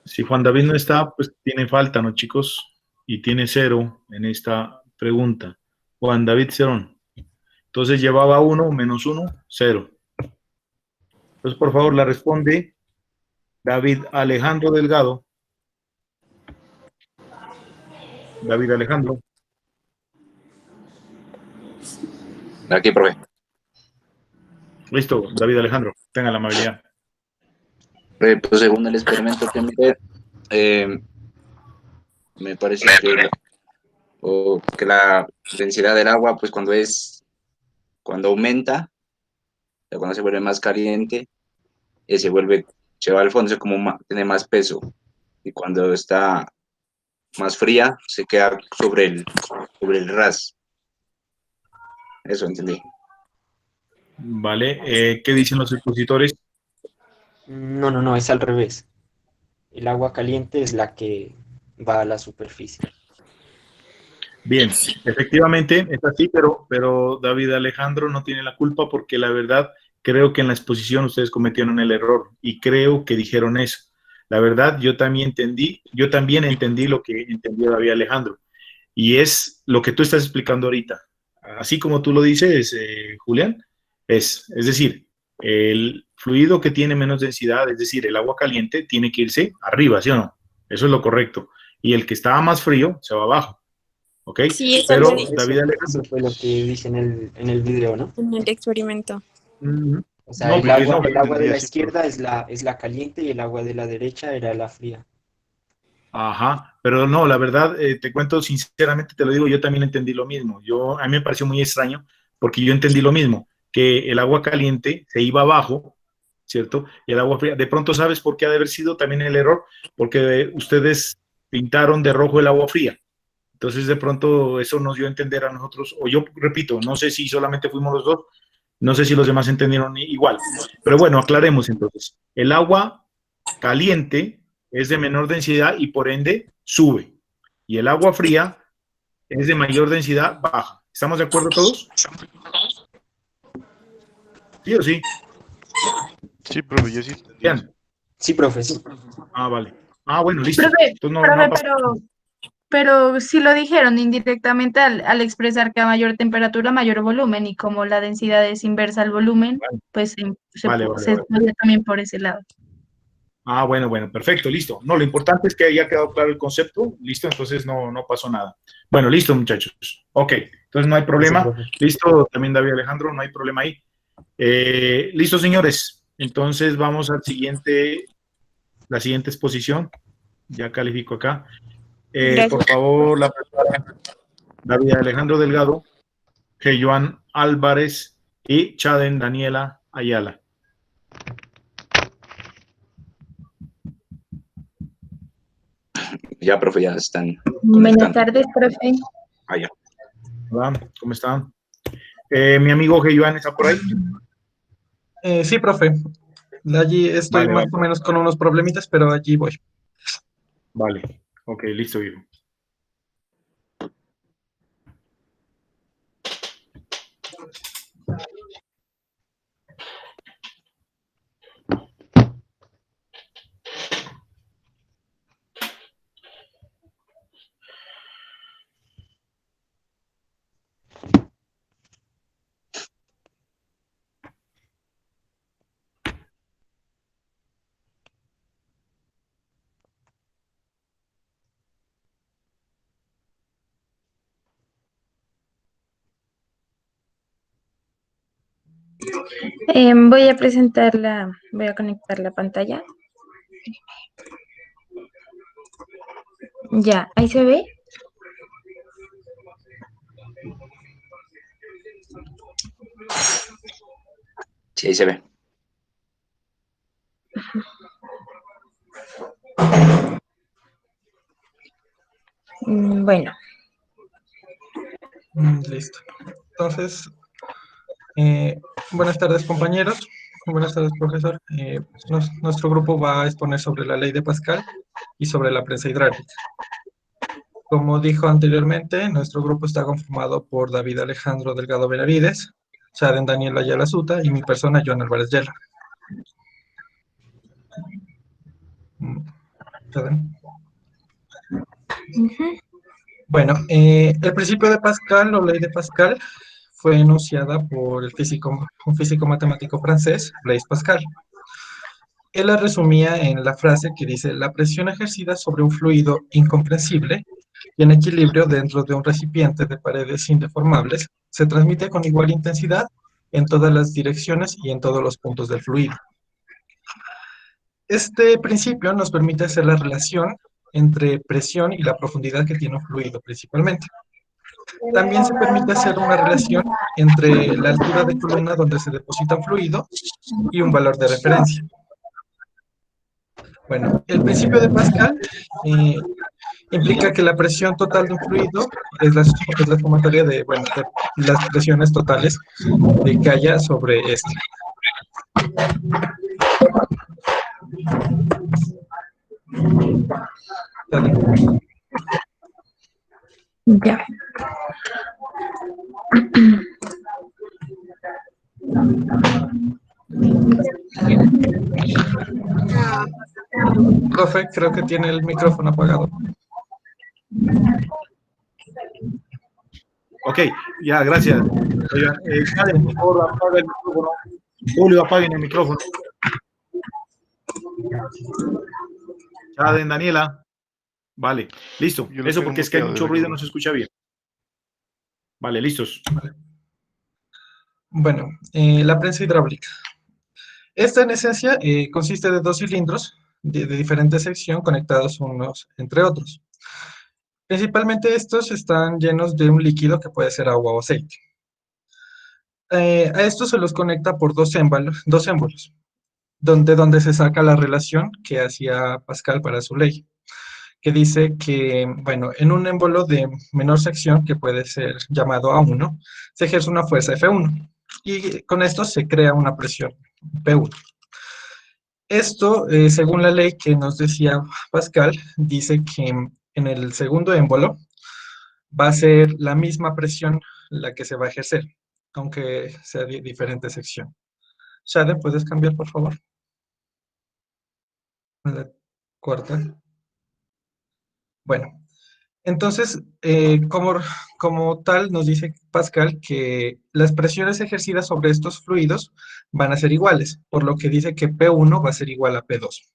Si Juan David no está, pues tiene falta, ¿no, chicos? Y tiene 0 en esta pregunta. Juan David Cerón. Entonces llevaba 1 menos 1, 0. Entonces, por favor, la responde David Alejandro Delgado. David Alejandro. Aquí, profe. Listo, David Alejandro, tenga la amabilidad. Pues según el experimento que miré, me parece que o que la densidad del agua, pues cuando aumenta, o cuando se vuelve más caliente, se va al fondo, es como tiene más peso, y cuando está más fría, se queda sobre el ras. Eso entendí. Vale, ¿qué dicen los expositores? No, es al revés. El agua caliente es la que va a la superficie. Bien, efectivamente es así, pero David Alejandro no tiene la culpa porque la verdad creo que en la exposición ustedes cometieron el error y creo que dijeron eso. La verdad, yo también entendí lo que entendió David Alejandro y es lo que tú estás explicando ahorita. Así como tú lo dices, Julián, es decir, el fluido que tiene menos densidad, es decir, el agua caliente, tiene que irse arriba, ¿sí o no? Eso es lo correcto. Y el que estaba más frío se va abajo. ¿Ok? Sí, eso Pero lo dije. David Alejandro. Eso fue lo que dije en el video, ¿no? En el experimento. O sea, No, el porque agua, no. el agua de la Sí, izquierda es la caliente y el agua de la derecha era la fría. Ajá, pero no, la verdad, te cuento sinceramente, te lo digo, yo también entendí lo mismo. A mí me pareció muy extraño porque yo entendí lo mismo, que el agua caliente se iba abajo, ¿cierto? Y el agua fría, de pronto, ¿sabes por qué ha de haber sido también el error? Porque ustedes pintaron de rojo el agua fría. Entonces, de pronto, eso nos dio a entender a nosotros, o yo repito, no sé si solamente fuimos los dos, no sé si los demás entendieron igual. Pero bueno, aclaremos entonces. El agua caliente es de menor densidad y por ende sube. Y el agua fría es de mayor densidad, baja. ¿Estamos de acuerdo todos? ¿Sí o sí? Sí, profe, yo sí entendí. Bien. Sí, profe, sí. Ah, vale. Ah, bueno, listo. Profe, Entonces no profe, pasa. pero sí lo dijeron indirectamente al expresar que a mayor temperatura, mayor volumen, y como la densidad es inversa al volumen, pues Vale. se estudia también por ese lado. Ah, bueno, perfecto, listo. No, lo importante es que haya quedado claro el concepto, listo, entonces no pasó nada. Bueno, listo, muchachos. Ok, entonces no hay problema. Listo, también David Alejandro, no hay problema ahí. Listo, señores. Entonces vamos la siguiente exposición. Ya califico acá. Por favor, la persona David Alejandro Delgado, Joan Álvarez y Chaden Daniela Ayala. Ya, profe, ya están Buenas conectando. tardes, profe. Ah, ya. Hola, ¿cómo están? Mi amigo Joan está por ahí. Sí, profe. Allí estoy Vale, más vale. o menos con unos problemitas, pero allí voy. Vale, ok, listo, viejo. Voy a conectar la pantalla. Ya, ahí se ve. Sí, ahí se ve. Bueno, Listo. Entonces, buenas tardes, compañeros. Buenas tardes, profesor. Nuestro grupo va a exponer sobre la ley de Pascal y sobre la prensa hidráulica. Como dijo anteriormente, nuestro grupo está conformado por David Alejandro Delgado Benavides, Shaden Daniel Ayala Suta y mi persona, Joan Álvarez Yela. Shaden. Bueno, el principio de Pascal o ley de Pascal fue enunciada por un físico matemático francés, Blaise Pascal. Él la resumía en la frase que dice: la presión ejercida sobre un fluido incomprensible y en equilibrio dentro de un recipiente de paredes indeformables se transmite con igual intensidad en todas las direcciones y en todos los puntos del fluido. Este principio nos permite hacer la relación entre presión y la profundidad que tiene un fluido principalmente. También se permite hacer una relación entre la altura de columna donde se deposita un fluido y un valor de referencia. Bueno, el principio de Pascal implica que la presión total de un fluido es la sumatoria de, bueno, de las presiones totales de que haya sobre este. Ya. Profe, creo que tiene el micrófono apagado. Ok, ya, gracias. Oigan, Karen, por favor, apaga el micrófono. Julio, apaguen el micrófono. Karen, Daniela. Vale, listo. Yo lo Eso tengo porque es que hay muteado, mucho debe ruido y que- no se escucha bien. Vale, listos. Bueno, la prensa hidráulica. Esta en esencia consiste de dos cilindros de diferente sección conectados unos entre otros. Principalmente estos están llenos de un líquido que puede ser agua o aceite. A estos se los conecta por dos émbolos, donde se saca la relación que hacía Pascal para su ley, que dice que, bueno, en un émbolo de menor sección, que puede ser llamado A1, se ejerce una fuerza F1, y con esto se crea una presión P1. Esto, según la ley que nos decía Pascal, dice que en el segundo émbolo va a ser la misma presión la que se va a ejercer, aunque sea de diferente sección. Shade, ¿puedes cambiar, por favor? La cuarta. Bueno, entonces, como tal, nos dice Pascal que las presiones ejercidas sobre estos fluidos van a ser iguales, por lo que dice que P1 va a ser igual a P2.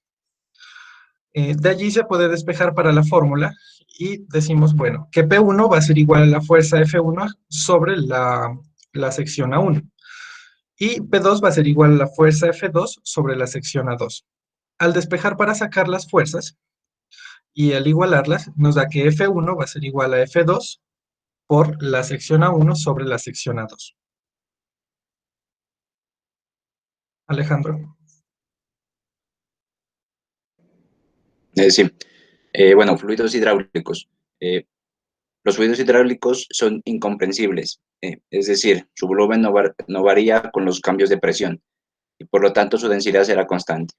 De allí se puede despejar para la fórmula y decimos, bueno, que P1 va a ser igual a la fuerza F1 sobre la sección A1 y P2 va a ser igual a la fuerza F2 sobre la sección A2. Al despejar para sacar las fuerzas y al igualarlas, nos da que F1 va a ser igual a F2 por la sección A1 sobre la sección A2. Alejandro. Sí. Bueno, fluidos hidráulicos. Los fluidos hidráulicos son incomprensibles, es decir, su volumen no varía con los cambios de presión y por lo tanto su densidad será constante.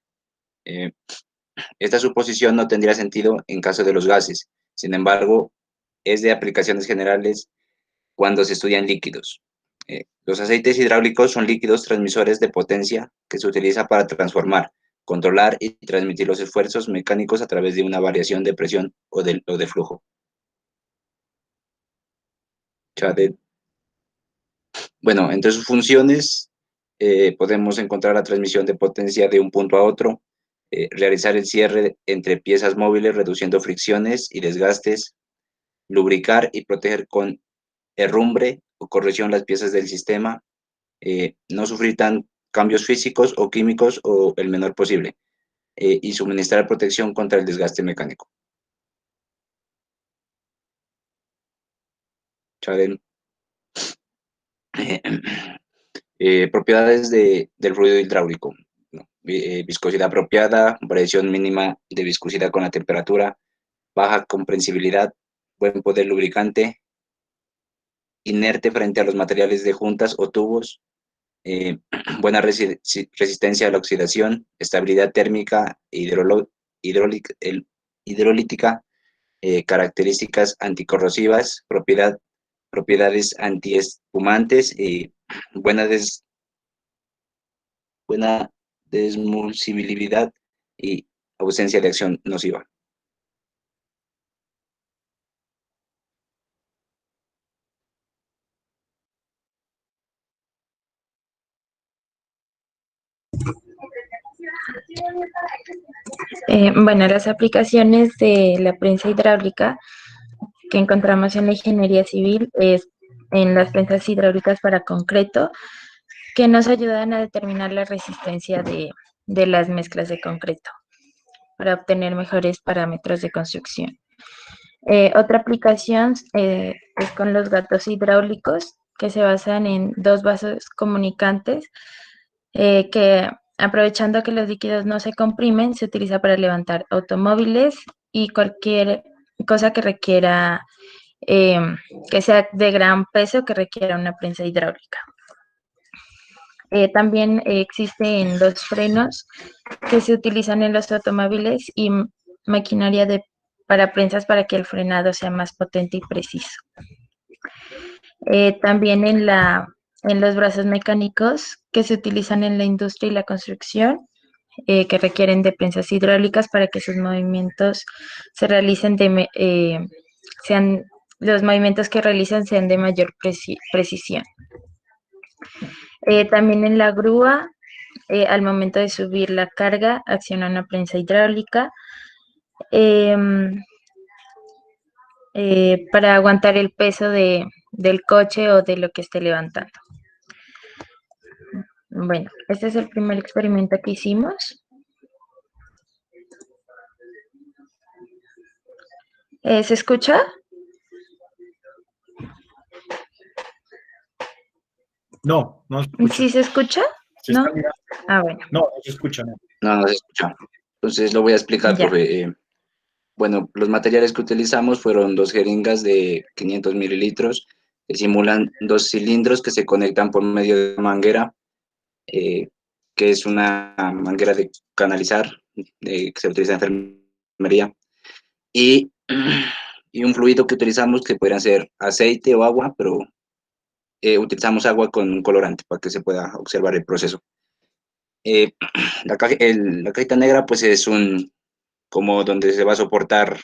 Esta suposición no tendría sentido en caso de los gases, sin embargo, es de aplicaciones generales cuando se estudian líquidos. Los aceites hidráulicos son líquidos transmisores de potencia que se utiliza para transformar, controlar y transmitir los esfuerzos mecánicos a través de una variación de presión o de flujo. Bueno, entre sus funciones podemos encontrar la transmisión de potencia de un punto a otro, realizar el cierre entre piezas móviles reduciendo fricciones y desgastes, lubricar y proteger con herrumbre o corrección las piezas del sistema, no sufrir tan cambios físicos o químicos o el menor posible, y suministrar protección contra el desgaste mecánico. Chadel. Propiedades del fluido hidráulico. ¿No? Viscosidad apropiada, variación mínima de viscosidad con la temperatura, baja comprensibilidad, buen poder lubricante, inerte frente a los materiales de juntas o tubos, buena resistencia a la oxidación, estabilidad térmica, hidrolítica, características anticorrosivas, propiedades antiespumantes, buena desmulsibilidad y ausencia de acción nociva. Bueno, las aplicaciones de la prensa hidráulica que encontramos en la ingeniería civil es en las prensas hidráulicas para concreto, que nos ayudan a determinar la resistencia de las mezclas de concreto para obtener mejores parámetros de construcción. Otra aplicación es con los gatos hidráulicos, que se basan en dos vasos comunicantes que, aprovechando que los líquidos no se comprimen, se utiliza para levantar automóviles y cualquier cosa que requiera, que sea de gran peso, que requiera una prensa hidráulica. También existen los frenos que se utilizan en los automóviles y maquinaria para prensas para que el frenado sea más potente y preciso. También en los brazos mecánicos que se utilizan en la industria y la construcción, que requieren de prensas hidráulicas para que sus movimientos se realicen los movimientos que realizan sean de mayor precisión. También en la grúa, al momento de subir la carga, acciona una prensa hidráulica para aguantar el peso del coche o de lo que esté levantando. Bueno, este es el primer experimento que hicimos. ¿Se escucha? No, no se escucha. ¿Sí se escucha? ¿No? Ah, bueno. No, no se escucha. No se escucha. Entonces lo voy a explicar, Ya. profe. Bueno, los materiales que utilizamos fueron 2 jeringas de 500 mililitros que simulan 2 cilindros que se conectan por medio de una manguera, que es una manguera de canalizar que se utiliza en enfermería, y, y un fluido que utilizamos que podrían ser aceite o agua, pero utilizamos agua con un colorante para que se pueda observar el proceso. La cajita negra pues es como donde se va a soportar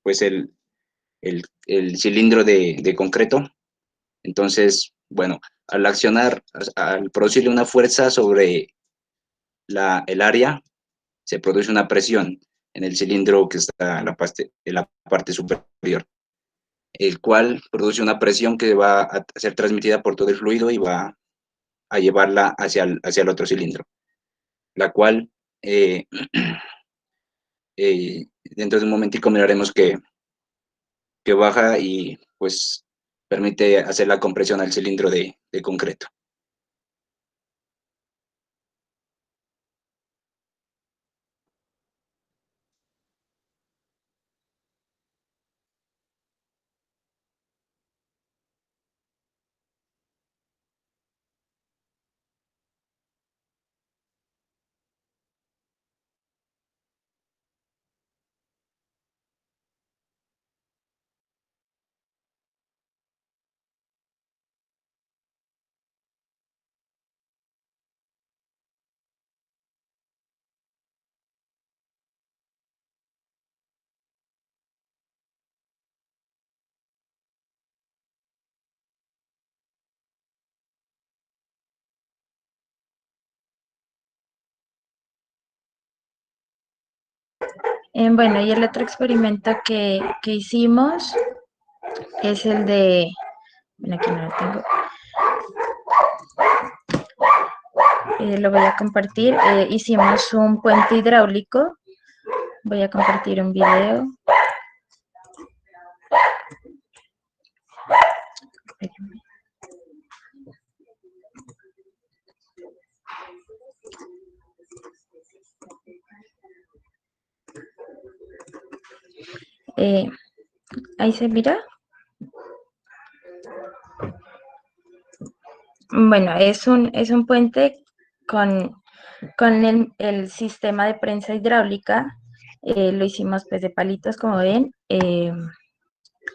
pues el cilindro de concreto. Entonces, bueno, al accionar, al producirle una fuerza sobre el área, se produce una presión en el cilindro que está en la parte superior, el cual produce una presión que va a ser transmitida por todo el fluido y va a llevarla hacia el otro cilindro, la cual dentro de un momentico miraremos que baja y pues permite hacer la compresión al cilindro de concreto. Bueno, y el otro experimento que hicimos es el de, bueno, aquí no lo tengo, lo voy a compartir. Hicimos un puente hidráulico, voy a compartir un video. Ahí se mira. Bueno, es un puente con el sistema de prensa hidráulica. Lo hicimos pues de palitos, como ven,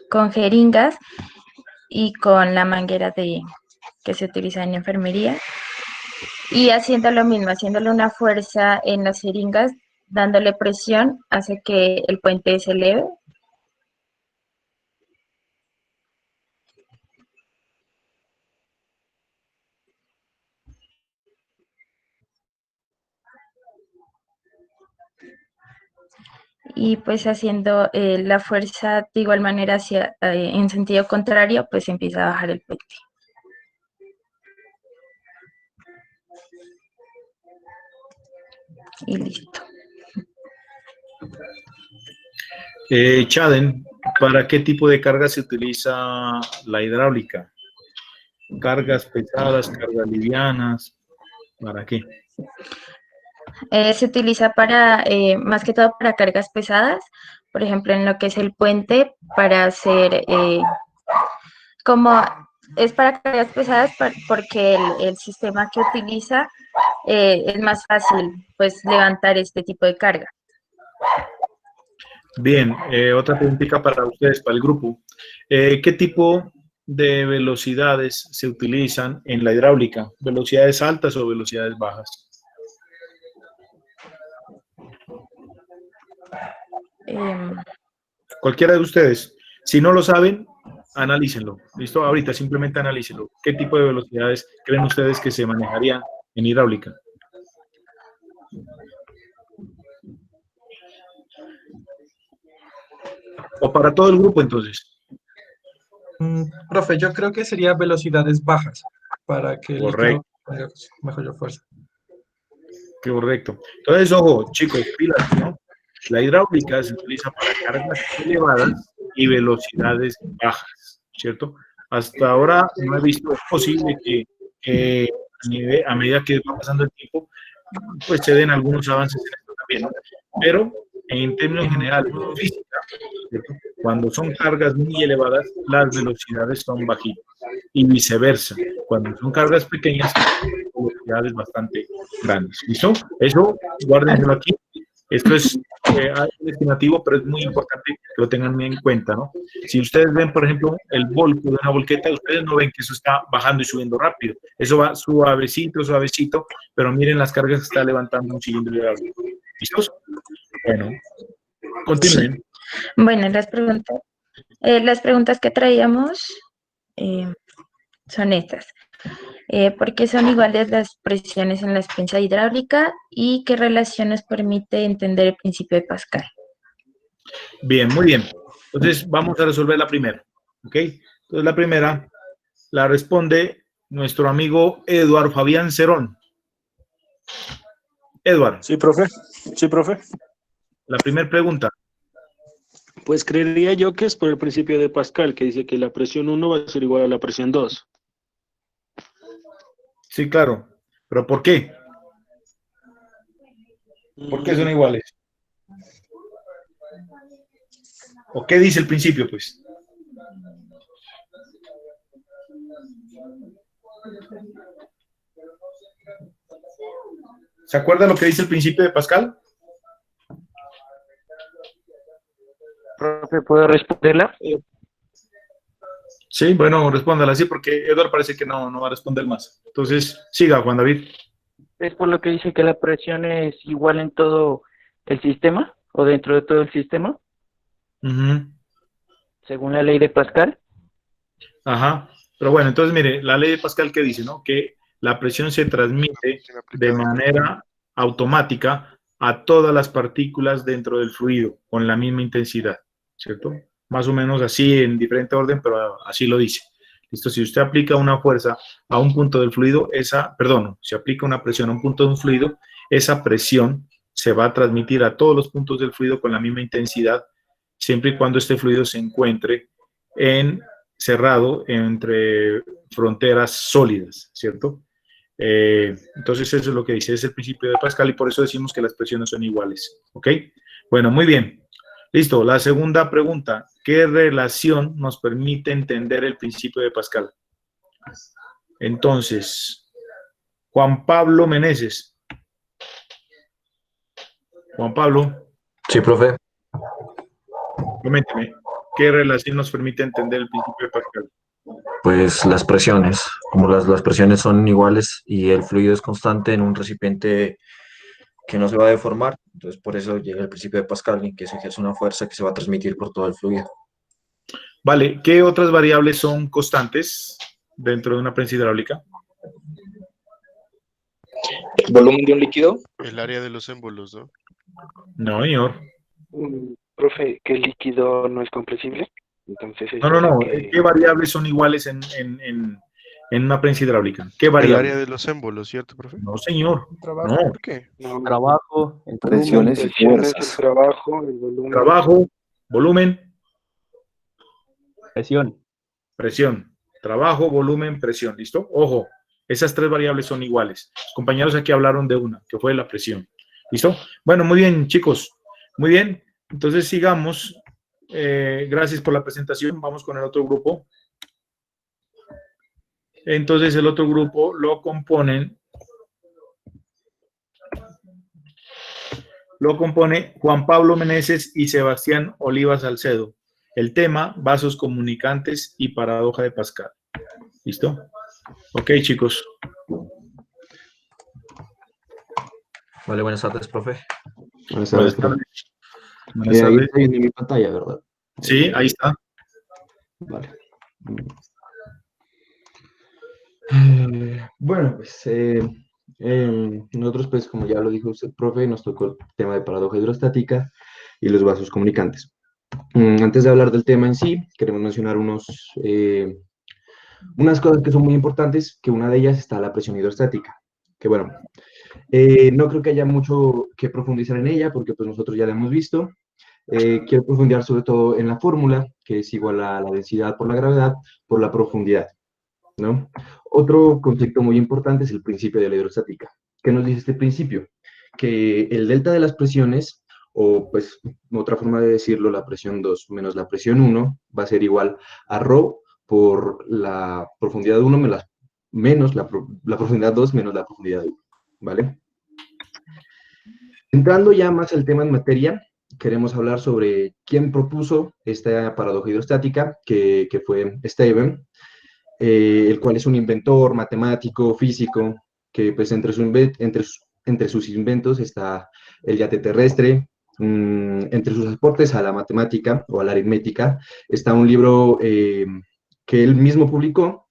con jeringas y con la manguera que se utiliza en enfermería. Y haciendo lo mismo, haciéndole una fuerza en las jeringas, dándole presión, hace que el puente se eleve. Y pues haciendo la fuerza de igual manera en sentido contrario, pues empieza a bajar el puente. Y listo. Chaden, ¿para qué tipo de carga se utiliza la hidráulica? ¿Cargas pesadas, cargas livianas? ¿Para qué? Se utiliza para, más que todo para cargas pesadas, por ejemplo, en lo que es el puente, para hacer, como es para cargas pesadas porque el sistema que utiliza es más fácil, pues, levantar este tipo de carga. Bien, otra preguntita para ustedes, para el grupo. ¿Qué tipo de velocidades se utilizan en la hidráulica? ¿Velocidades altas o velocidades bajas? Cualquiera de ustedes. Si no lo saben, analícenlo. ¿Listo? Ahorita simplemente analícenlo. ¿Qué tipo de velocidades creen ustedes que se manejarían en hidráulica? O para todo el grupo, entonces. Profe, yo creo que sería velocidades bajas para que el líquido tenga mejor fuerza. Correcto. Entonces, ojo, chicos, pilas, ¿no? La hidráulica se utiliza para cargas elevadas y velocidades bajas, ¿cierto? Hasta ahora no he visto posible que a medida que va pasando el tiempo, pues se den algunos avances en esto también, ¿no? Pero en términos generales, en física, ¿cierto? Cuando son cargas muy elevadas, las velocidades son bajitas y viceversa. Cuando son cargas pequeñas, velocidades bastante grandes. ¿Listo? Eso, guárdenselo aquí. Esto es un estimativo, pero es muy importante que lo tengan en cuenta, ¿no? Si ustedes ven, por ejemplo, el volco de una volqueta, ustedes no ven que eso está bajando y subiendo rápido. Eso va suavecito, suavecito, pero miren las cargas que está levantando un cilindro de agua. ¿Listos? Bueno, continúen. Sí. Bueno, las preguntas que traíamos son estas. ¿Por qué son iguales las presiones en la prensa hidráulica y qué relación nos permite entender el principio de Pascal? Bien, muy bien. Entonces vamos a resolver la primera, ¿ok? Entonces la primera la responde nuestro amigo Eduardo Fabián Cerón. Eduardo. Sí, profe. Sí, profe. La primera pregunta. Pues creería yo que es por el principio de Pascal, que dice que la presión 1 va a ser igual a la presión 2. Sí, claro. ¿Pero por qué? ¿Por qué son iguales? ¿O qué dice el principio, pues? ¿Se acuerda lo que dice el principio de Pascal? Profe, ¿puedo responderla? Sí, bueno, respóndala así porque Eduardo parece que no va a responder más. Entonces, siga, Juan David. Es por lo que dice que la presión es igual en todo el sistema o dentro de todo el sistema, según la ley de Pascal. Ajá. Pero bueno, entonces mire, la ley de Pascal que dice, ¿no? Que la presión se transmite de manera automática a todas las partículas dentro del fluido con la misma intensidad, ¿cierto? Más o menos así en diferente orden, pero así lo dice. Listo, si usted aplica una fuerza a un punto del fluido, si aplica una presión a un punto de un fluido, esa presión se va a transmitir a todos los puntos del fluido con la misma intensidad, siempre y cuando este fluido se encuentre cerrado entre fronteras sólidas, ¿cierto? Entonces eso es lo que dice, es el principio de Pascal y por eso decimos que las presiones son iguales, ¿ok? Bueno, muy bien. Listo, la segunda pregunta, ¿qué relación nos permite entender el principio de Pascal? Entonces, Juan Pablo Meneses. Juan Pablo. Sí, profe. Coménteme, ¿qué relación nos permite entender el principio de Pascal? Pues las presiones, como las presiones son iguales y el fluido es constante en un recipiente que no se va a deformar, entonces por eso llega el principio de Pascal, en que se ejerce una fuerza que se va a transmitir por todo el fluido. Vale, ¿qué otras variables son constantes dentro de una prensa hidráulica? ¿El volumen de un líquido? El área de los émbolos, ¿no? No, señor. Profe, ¿que el líquido no es compresible? Entonces No. ¿Qué variables son iguales en una prensa hidráulica? ¿Qué variables? El área de los émbolos, ¿cierto, profe? No, señor. ¿Trabajo? No. ¿Por qué? Trabajo, presiones y fuerzas. El trabajo, el volumen. Trabajo, Volumen, Presión. presión. Trabajo, volumen, presión. ¿Listo? Ojo, esas tres variables son iguales. Los compañeros aquí hablaron de una, que fue la presión. ¿Listo? Bueno, muy bien, chicos. Muy bien. Entonces sigamos. Gracias por la presentación. Vamos con el otro grupo. Entonces el otro grupo lo compone Juan Pablo Meneses y Sebastián Oliva Salcedo. El tema, vasos comunicantes y paradoja de Pascal. ¿Listo? Ok, chicos. Vale, buenas tardes, profe. Buenas tardes, profe. Buenas Ahí tardes. está viendo mi pantalla, ¿verdad? Sí, ahí está. Vale. Bueno, pues nosotros, pues como ya lo dijo usted, profe, nos tocó el tema de paradoja hidrostática y los vasos comunicantes. Antes de hablar del tema en sí, queremos mencionar unas cosas que son muy importantes, que una de ellas está la presión hidrostática, que bueno, no creo que haya mucho que profundizar en ella, porque pues nosotros ya la hemos visto. Quiero profundizar sobre todo en la fórmula, que es igual a la densidad por la gravedad por la profundidad, ¿no? Otro concepto muy importante es el principio de la hidrostática. ¿Qué nos dice este principio? Que el delta de las presiones, o pues otra forma de decirlo, la presión 2 menos la presión 1, va a ser igual a ρ por la profundidad 1 menos la profundidad 2 menos la profundidad 1, ¿vale? Entrando ya más al tema en materia, queremos hablar sobre quién propuso esta paradoja hidrostática, que fue Stevens, el cual es un inventor, matemático, físico, que pues entre sus inventos está el yate terrestre. Entre sus aportes a la matemática o a la aritmética está un libro que él mismo publicó,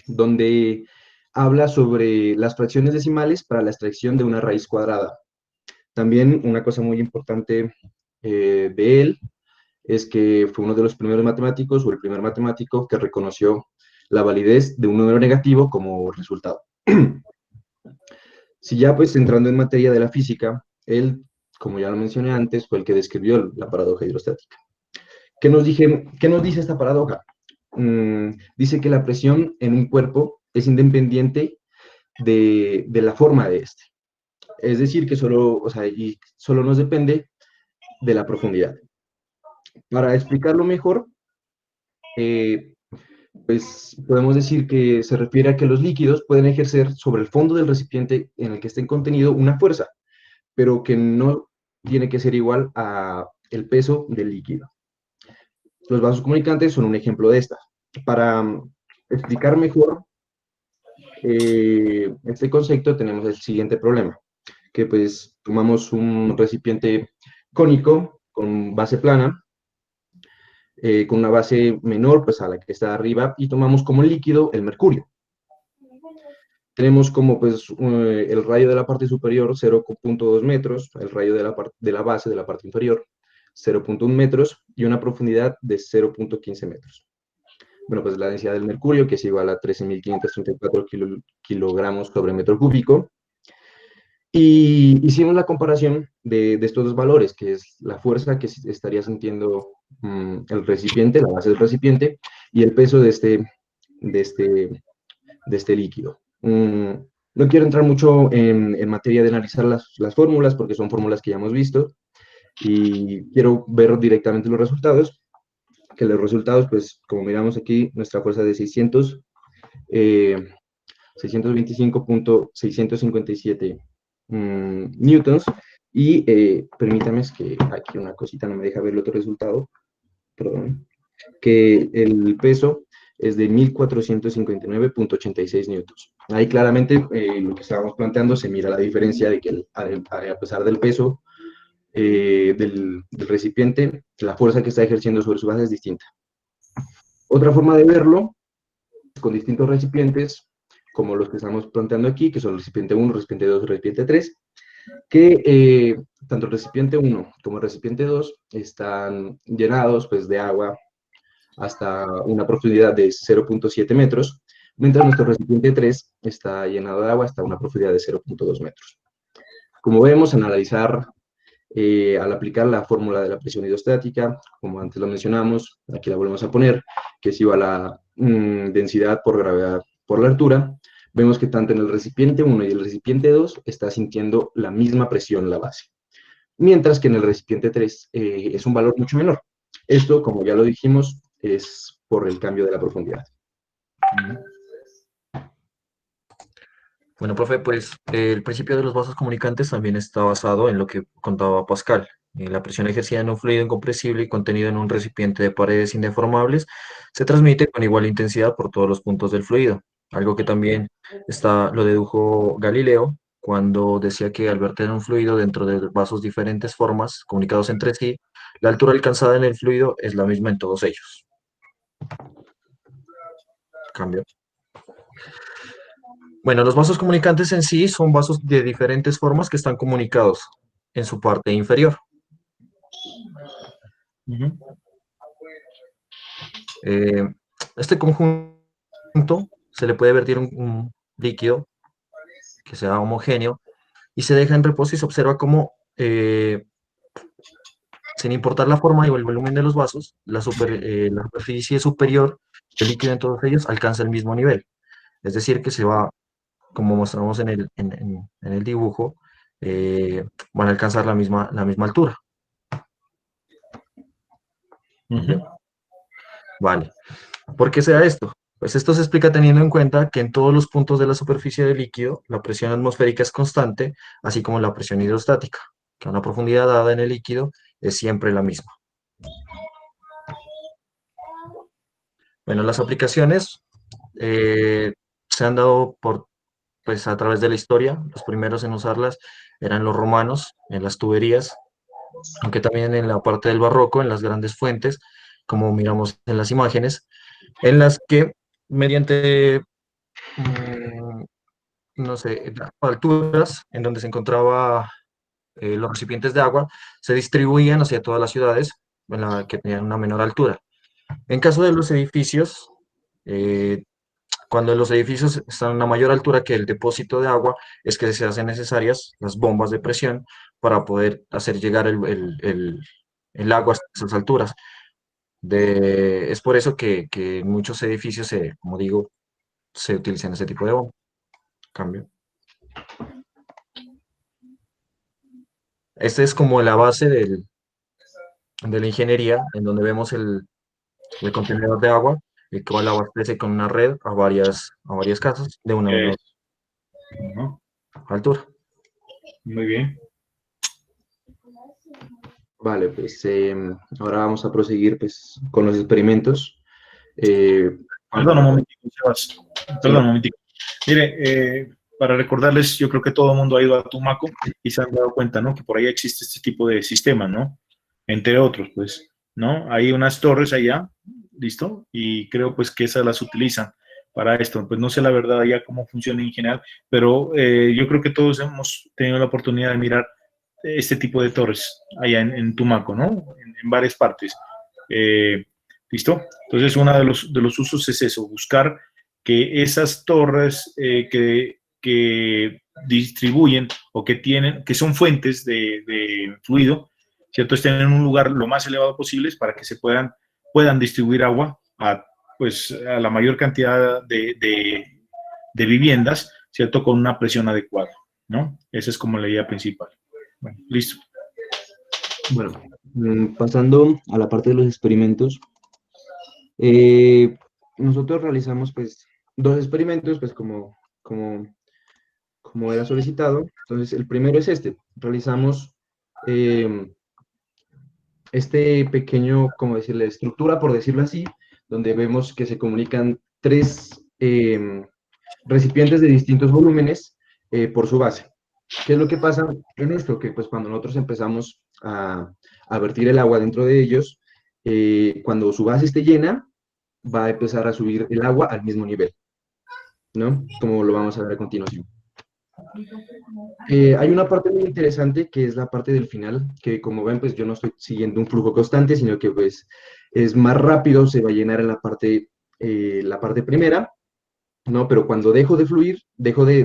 donde habla sobre las fracciones decimales para la extracción de una raíz cuadrada. También una cosa muy importante de él es que fue uno de los primeros matemáticos, o el primer matemático, que reconoció la validez de un número negativo como resultado. Si ya pues entrando en materia de la física, él, como ya lo mencioné antes, fue el que describió la paradoja hidrostática. ¿Qué nos dice esta paradoja? Dice que la presión en un cuerpo es independiente de la forma de este. Es decir, que solo nos depende de la profundidad. Para explicarlo mejor, pues podemos decir que se refiere a que los líquidos pueden ejercer sobre el fondo del recipiente en el que estén contenido una fuerza, pero que no tiene que ser igual a el peso del líquido. Los vasos comunicantes son un ejemplo de esta. Para explicar mejor este concepto tenemos el siguiente problema, que pues tomamos un recipiente cónico con base plana, con una base menor pues a la que está arriba, y tomamos como líquido el mercurio. Tenemos como pues el radio de la parte superior 0.2 metros, el radio de la base de la parte inferior 0.1 metros y una profundidad de 0.15 metros. Bueno, pues la densidad del mercurio, que es igual a 13.534 kilogramos sobre metro cúbico. Y hicimos la comparación de estos dos valores, que es la fuerza que estaría sintiendo el recipiente, la base del recipiente, y el peso de este líquido. No quiero entrar mucho en materia de analizar las fórmulas, porque son fórmulas que ya hemos visto, y quiero ver directamente los resultados, que los resultados, pues, como miramos aquí, nuestra fuerza de 625.657 newtons, y permítame, es que aquí una cosita no me deja ver el otro resultado, perdón, que el peso es de 1459.86 newtons. Ahí claramente lo que estábamos planteando, se mira la diferencia de que a pesar del peso del recipiente, la fuerza que está ejerciendo sobre su base es distinta. Otra forma de verlo, con distintos recipientes, como los que estamos planteando aquí, que son el recipiente 1, recipiente 2 y recipiente 3, que tanto el recipiente 1 como el recipiente 2 están llenados pues, de agua hasta una profundidad de 0.7 metros, mientras nuestro recipiente 3 está llenado de agua hasta una profundidad de 0.2 metros. Como vemos, al analizar al aplicar la fórmula de la presión hidrostática, como antes lo mencionamos, aquí la volvemos a poner, que es igual a densidad por gravedad por la altura, vemos que tanto en el recipiente 1 y el recipiente 2 está sintiendo la misma presión la base, mientras que en el recipiente 3 es un valor mucho menor. Esto, como ya lo dijimos, es por el cambio de la profundidad. Bueno, profe, pues el principio de los vasos comunicantes también está basado en lo que contaba Pascal. La presión ejercida en un fluido incompresible y contenido en un recipiente de paredes indeformables se transmite con igual intensidad por todos los puntos del fluido. Algo que también lo dedujo Galileo cuando decía que al verter un fluido dentro de vasos diferentes formas comunicados entre sí, la altura alcanzada en el fluido es la misma en todos ellos. Cambio. Bueno, los vasos comunicantes en sí son vasos de diferentes formas que están comunicados en su parte inferior. Este conjunto se le puede vertir un líquido que sea homogéneo y se deja en reposo y se observa cómo, sin importar la forma y el volumen de los vasos, la superficie superior del líquido en todos ellos alcanza el mismo nivel. Es decir, que se va, como mostramos en el dibujo, van a alcanzar la misma altura. Vale. ¿Por qué se da esto? Pues esto se explica teniendo en cuenta que en todos los puntos de la superficie del líquido la presión atmosférica es constante, así como la presión hidrostática, que a una profundidad dada en el líquido es siempre la misma. Bueno, las aplicaciones se han dado pues, a través de la historia. Los primeros en usarlas eran los romanos, en las tuberías, aunque también en la parte del barroco, en las grandes fuentes, como miramos en las imágenes, en las que mediante, no sé, alturas en donde se encontraba los recipientes de agua, se distribuían hacia todas las ciudades en la que tenían una menor altura. En caso de los edificios, cuando los edificios están a una mayor altura que el depósito de agua, es que se hacen necesarias las bombas de presión para poder hacer llegar el agua hasta esas alturas. Es por eso que en muchos edificios, como digo, se utilizan ese tipo de bomba. Cambio. Esta es como la base de la ingeniería, en donde vemos el contenedor de agua, el cual abastece con una red a varias casas de una menor altura. Muy bien. Vale, pues ahora vamos a proseguir pues, con los experimentos. Perdón un momentico, Sebas. Perdón un momentico. Mire, para recordarles, yo creo que todo el mundo ha ido a Tumaco y se han dado cuenta, ¿no? Que por ahí existe este tipo de sistema, ¿no? Entre otros, pues, ¿no? Hay unas torres allá, ¿listo? Y creo, pues, que esas las utilizan para esto. Pues no sé la verdad allá cómo funciona en general, pero yo creo que todos hemos tenido la oportunidad de mirar este tipo de torres allá en Tumaco, ¿no? En varias partes. ¿Listo? Entonces, uno de los usos es eso, buscar que esas torres que distribuyen o que son fuentes de fluido, ¿cierto? Estén en un lugar lo más elevado posible para que se puedan distribuir agua a la mayor cantidad de viviendas, ¿cierto? Con una presión adecuada, ¿no? Esa es como la idea principal. Bueno, listo. Bueno, pasando a la parte de los experimentos, nosotros realizamos pues 2 experimentos, pues como era solicitado. Entonces, el primero es realizamos este pequeño, como decirle, estructura, por decirlo así, donde vemos que se comunican 3 recipientes de distintos volúmenes por su base. ¿Qué es lo que pasa en esto? Que pues cuando nosotros empezamos a vertir el agua dentro de ellos, cuando su base esté llena, va a empezar a subir el agua al mismo nivel, ¿no? Como lo vamos a ver a continuación. Hay una parte muy interesante que es la parte del final, que como ven, pues yo no estoy siguiendo un flujo constante, sino que pues es más rápido, se va a llenar en la parte primera, ¿no? Pero cuando dejo de fluir, dejo de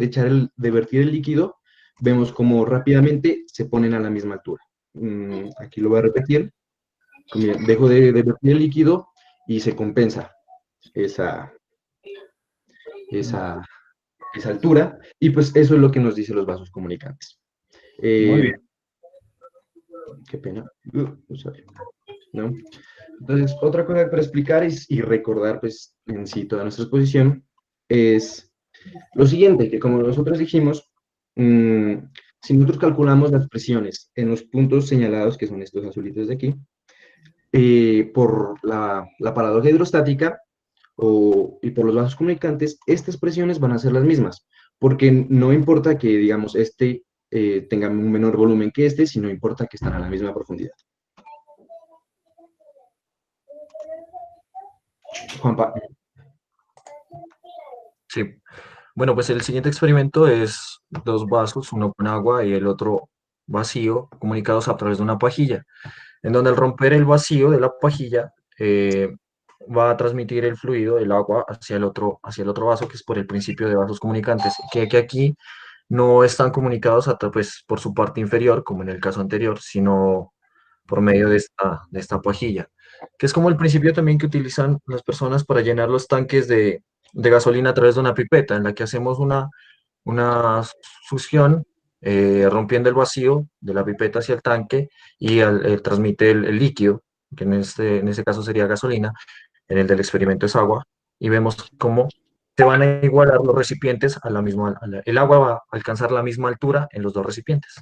vertir el líquido, vemos como rápidamente se ponen a la misma altura, aquí lo voy a repetir, dejo de vertir el líquido y se compensa esa altura, y pues eso es lo que nos dicen los vasos comunicantes. Muy bien. Qué pena. Sorry. ¿No? Entonces, otra cosa para explicar y recordar pues en sí toda nuestra exposición es lo siguiente, que como nosotros dijimos, si nosotros calculamos las presiones en los puntos señalados, que son estos azulitos de aquí, por la paradoja hidrostática y por los vasos comunicantes, estas presiones van a ser las mismas, porque no importa que, digamos, tenga un menor volumen que sino importa que están a la misma profundidad. Juanpa. Sí. Bueno, pues el siguiente experimento es dos vasos, uno con agua y el otro vacío, comunicados a través de una pajilla, en donde al romper el vacío de la pajilla va a transmitir el fluido del agua hacia el otro vaso, que es por el principio de vasos comunicantes, que aquí no están comunicados pues, por su parte inferior, como en el caso anterior, sino por medio de esta pajilla, que es como el principio también que utilizan las personas para llenar los tanques de gasolina a través de una pipeta, en la que hacemos una succión, rompiendo el vacío de la pipeta hacia el tanque y transmite el líquido, que en este caso sería gasolina, en el del experimento es agua, y vemos cómo se van a igualar los recipientes a la misma, el agua va a alcanzar la misma altura en los dos recipientes.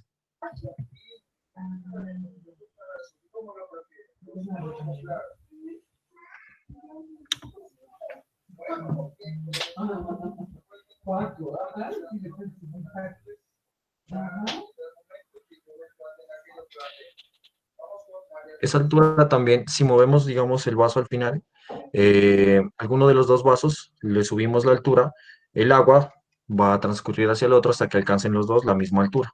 Esa altura también, si movemos, digamos, el vaso al final, alguno de los dos vasos, le subimos la altura, el agua va a transcurrir hacia el otro hasta que alcancen los dos la misma altura.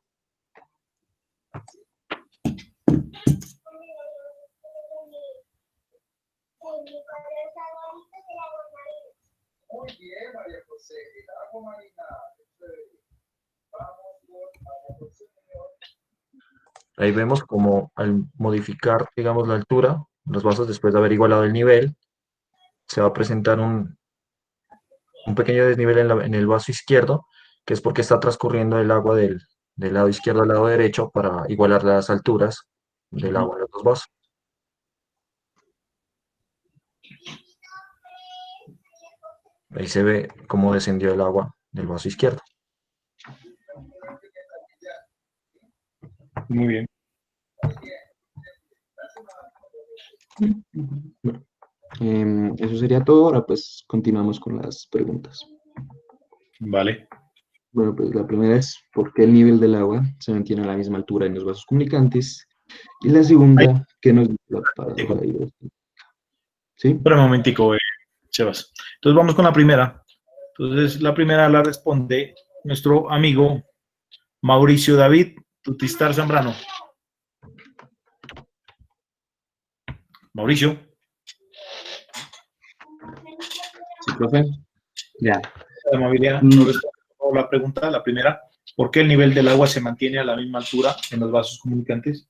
Ahí vemos como al modificar, digamos, la altura, los vasos después de haber igualado el nivel, se va a presentar un pequeño desnivel en el vaso izquierdo, que es porque está transcurriendo el agua del lado izquierdo al lado derecho para igualar las alturas del agua de los dos vasos. Ahí se ve cómo descendió el agua del vaso izquierdo. Muy bien. Bueno, eso sería todo. Ahora pues continuamos con las preguntas. Vale. Bueno, pues la primera es ¿por qué el nivel del agua se mantiene a la misma altura en los vasos comunicantes? Y la segunda, ¿qué nos dice la paradoja hidrostática? ¿Sí? Espera un momentico, Sebas. Entonces vamos con la primera. Entonces la primera la responde nuestro amigo Mauricio David Tutistar Zambrano. Mauricio. Sí, profe. Ya. La amabilidad, no responde la pregunta, la primera. ¿Por qué el nivel del agua se mantiene a la misma altura en los vasos comunicantes?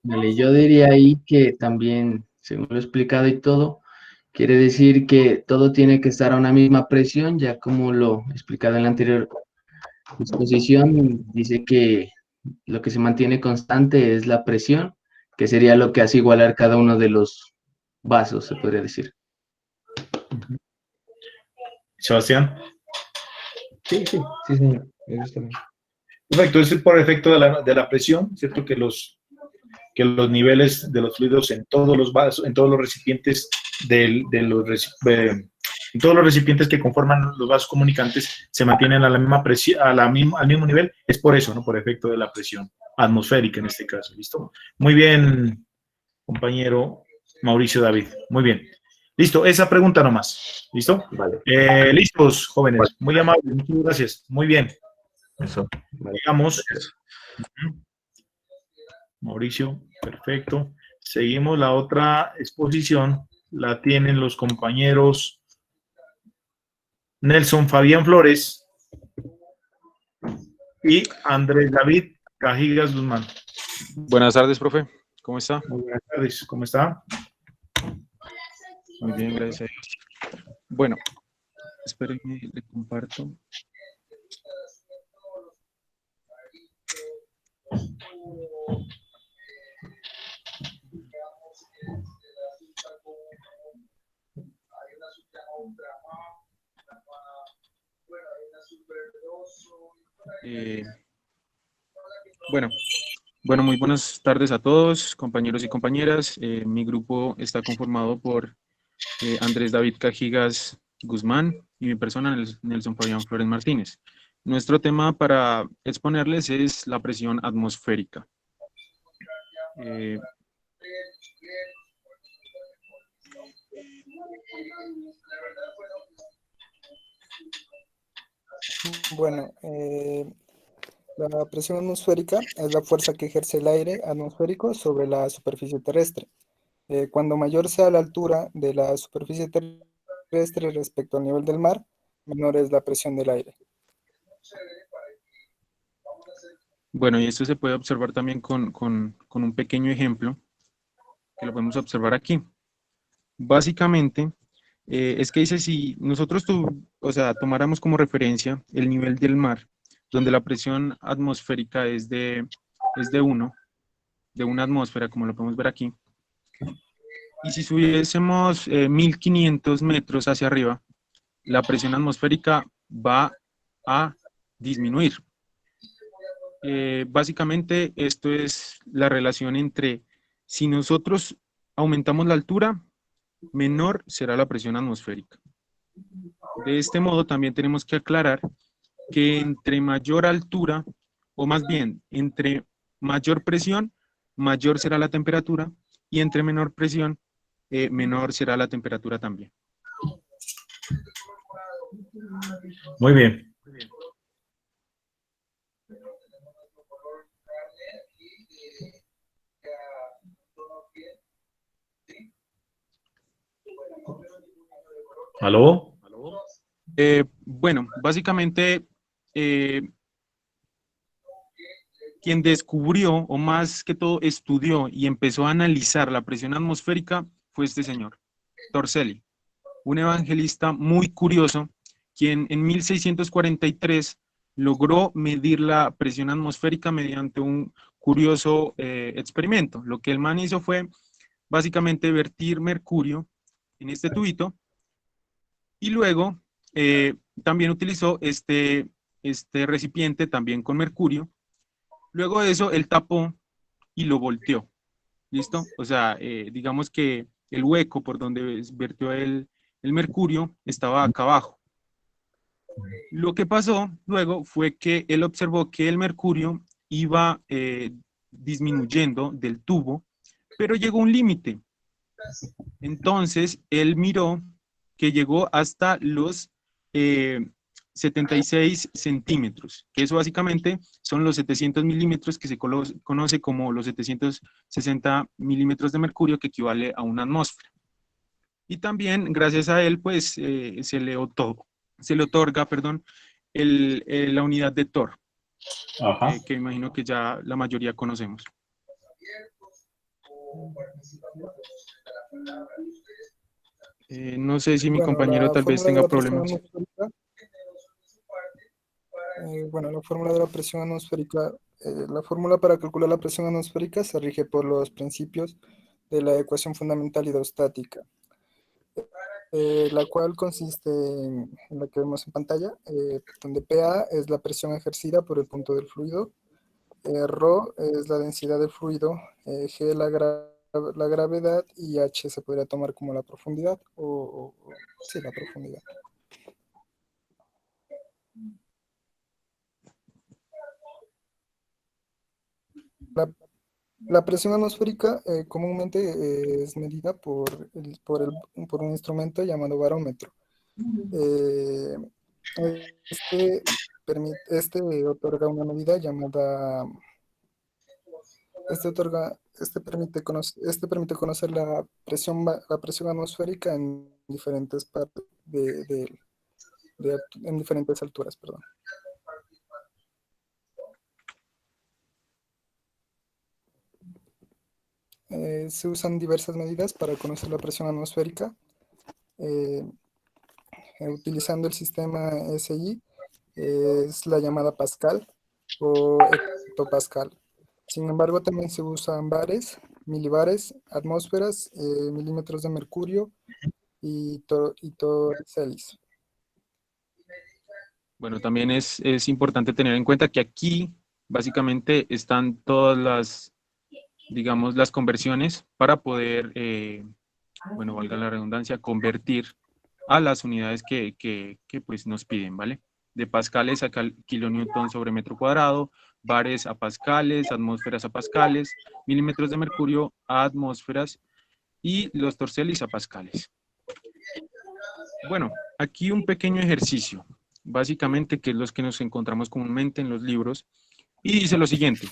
Vale, yo diría ahí que también, según lo he explicado y todo, quiere decir que todo tiene que estar a una misma presión, ya como lo he explicado en la anterior exposición, dice que lo que se mantiene constante es la presión, que sería lo que hace igualar cada uno de los vasos, se podría decir. Sebastián. Sí, señor. Perfecto, es por efecto de la presión, ¿cierto? Que los niveles de los fluidos en todos los vasos, en todos los recipientes en todos los recipientes que conforman los vasos comunicantes se mantienen a la misma presión, al mismo nivel. Es por eso, ¿no? Por efecto de la presión atmosférica en este caso. ¿Listo? Muy bien, compañero Mauricio David. Muy bien. Listo, esa pregunta nomás. ¿Listo? Vale. Listos, jóvenes. Vale. Muy amables, muchas gracias. Muy bien. Eso. Vale. Digamos. Mauricio, perfecto. Seguimos la otra exposición. La tienen los compañeros Nelson Fabián Flores y Andrés David Cajigas Guzmán. Buenas tardes, profe. ¿Cómo está? Muy buenas tardes. ¿Cómo está? Muy bien, gracias a Dios. Bueno, espérenme, le comparto. Bueno, muy buenas tardes a todos, compañeros y compañeras. Mi grupo está conformado por Andrés David Cajigas Guzmán y mi persona, Nelson Fabián Flores Martínez. Nuestro tema para exponerles es la presión atmosférica. Bueno, la presión atmosférica es la fuerza que ejerce el aire atmosférico sobre la superficie terrestre. Cuando mayor sea la altura de la superficie terrestre respecto al nivel del mar, menor es la presión del aire. Bueno, y esto se puede observar también con un pequeño ejemplo que lo podemos observar aquí. Básicamente, es que dice, si nosotros tomáramos como referencia el nivel del mar, donde la presión atmosférica es de 1, de una atmósfera, como lo podemos ver aquí, y si subiésemos 1500 metros hacia arriba, la presión atmosférica va a disminuir. Básicamente, esto es la relación entre si nosotros aumentamos la altura, menor será la presión atmosférica. De este modo, también tenemos que aclarar que entre mayor altura, o más bien, entre mayor presión, mayor será la temperatura, y entre menor presión, menor será la temperatura también. Muy bien. ¿Aló? Bueno, básicamente, quien descubrió, o más que todo estudió y empezó a analizar la presión atmosférica fue este señor, Torricelli, un evangelista muy curioso, quien en 1643 logró medir la presión atmosférica mediante un curioso experimento. Lo que el man hizo fue básicamente vertir mercurio en este tubito y luego también utilizó este recipiente también con mercurio. Luego de eso, él tapó y lo volteó. ¿Listo? O sea, digamos que el hueco por donde vertió el mercurio estaba acá abajo. Lo que pasó luego fue que él observó que el mercurio iba disminuyendo del tubo, pero llegó a un límite. Entonces, él miró que llegó hasta los 76 centímetros, que eso básicamente son los 700 milímetros que se conoce como los 760 milímetros de mercurio, que equivale a una atmósfera. Y también, gracias a él, pues, se le otorga, la unidad de Thor, que imagino que ya la mayoría conocemos. No sé si mi compañero tal vez tenga problemas. La fórmula de la presión atmosférica, la fórmula para calcular la presión atmosférica se rige por los principios de la ecuación fundamental hidrostática, la cual consiste en la que vemos en pantalla, donde PA es la presión ejercida por el punto del fluido, Rho es la densidad del fluido, G la gravedad y H se podría tomar como la profundidad, sí, la profundidad. La presión atmosférica comúnmente es medida por un instrumento llamado barómetro. Este otorga una medida llamada... Este permite conocer la presión atmosférica en diferentes partes en diferentes alturas, perdón. se usan diversas medidas para conocer la presión atmosférica. Utilizando el sistema SI, es la llamada Pascal o hectopascal. Sin embargo, también se usan bares, milibares, atmósferas, milímetros de mercurio y torricellis. Bueno, también es importante tener en cuenta que aquí básicamente están todas las, digamos, las conversiones para poder, bueno, valga la redundancia, convertir a las unidades que pues nos piden, ¿vale? De pascales a kilonewton sobre metro cuadrado, bares a pascales, atmósferas a pascales, milímetros de mercurio a atmósferas y los torcellis a pascales. Bueno, aquí un pequeño ejercicio, básicamente que es los que nos encontramos comúnmente en los libros, y dice lo siguiente: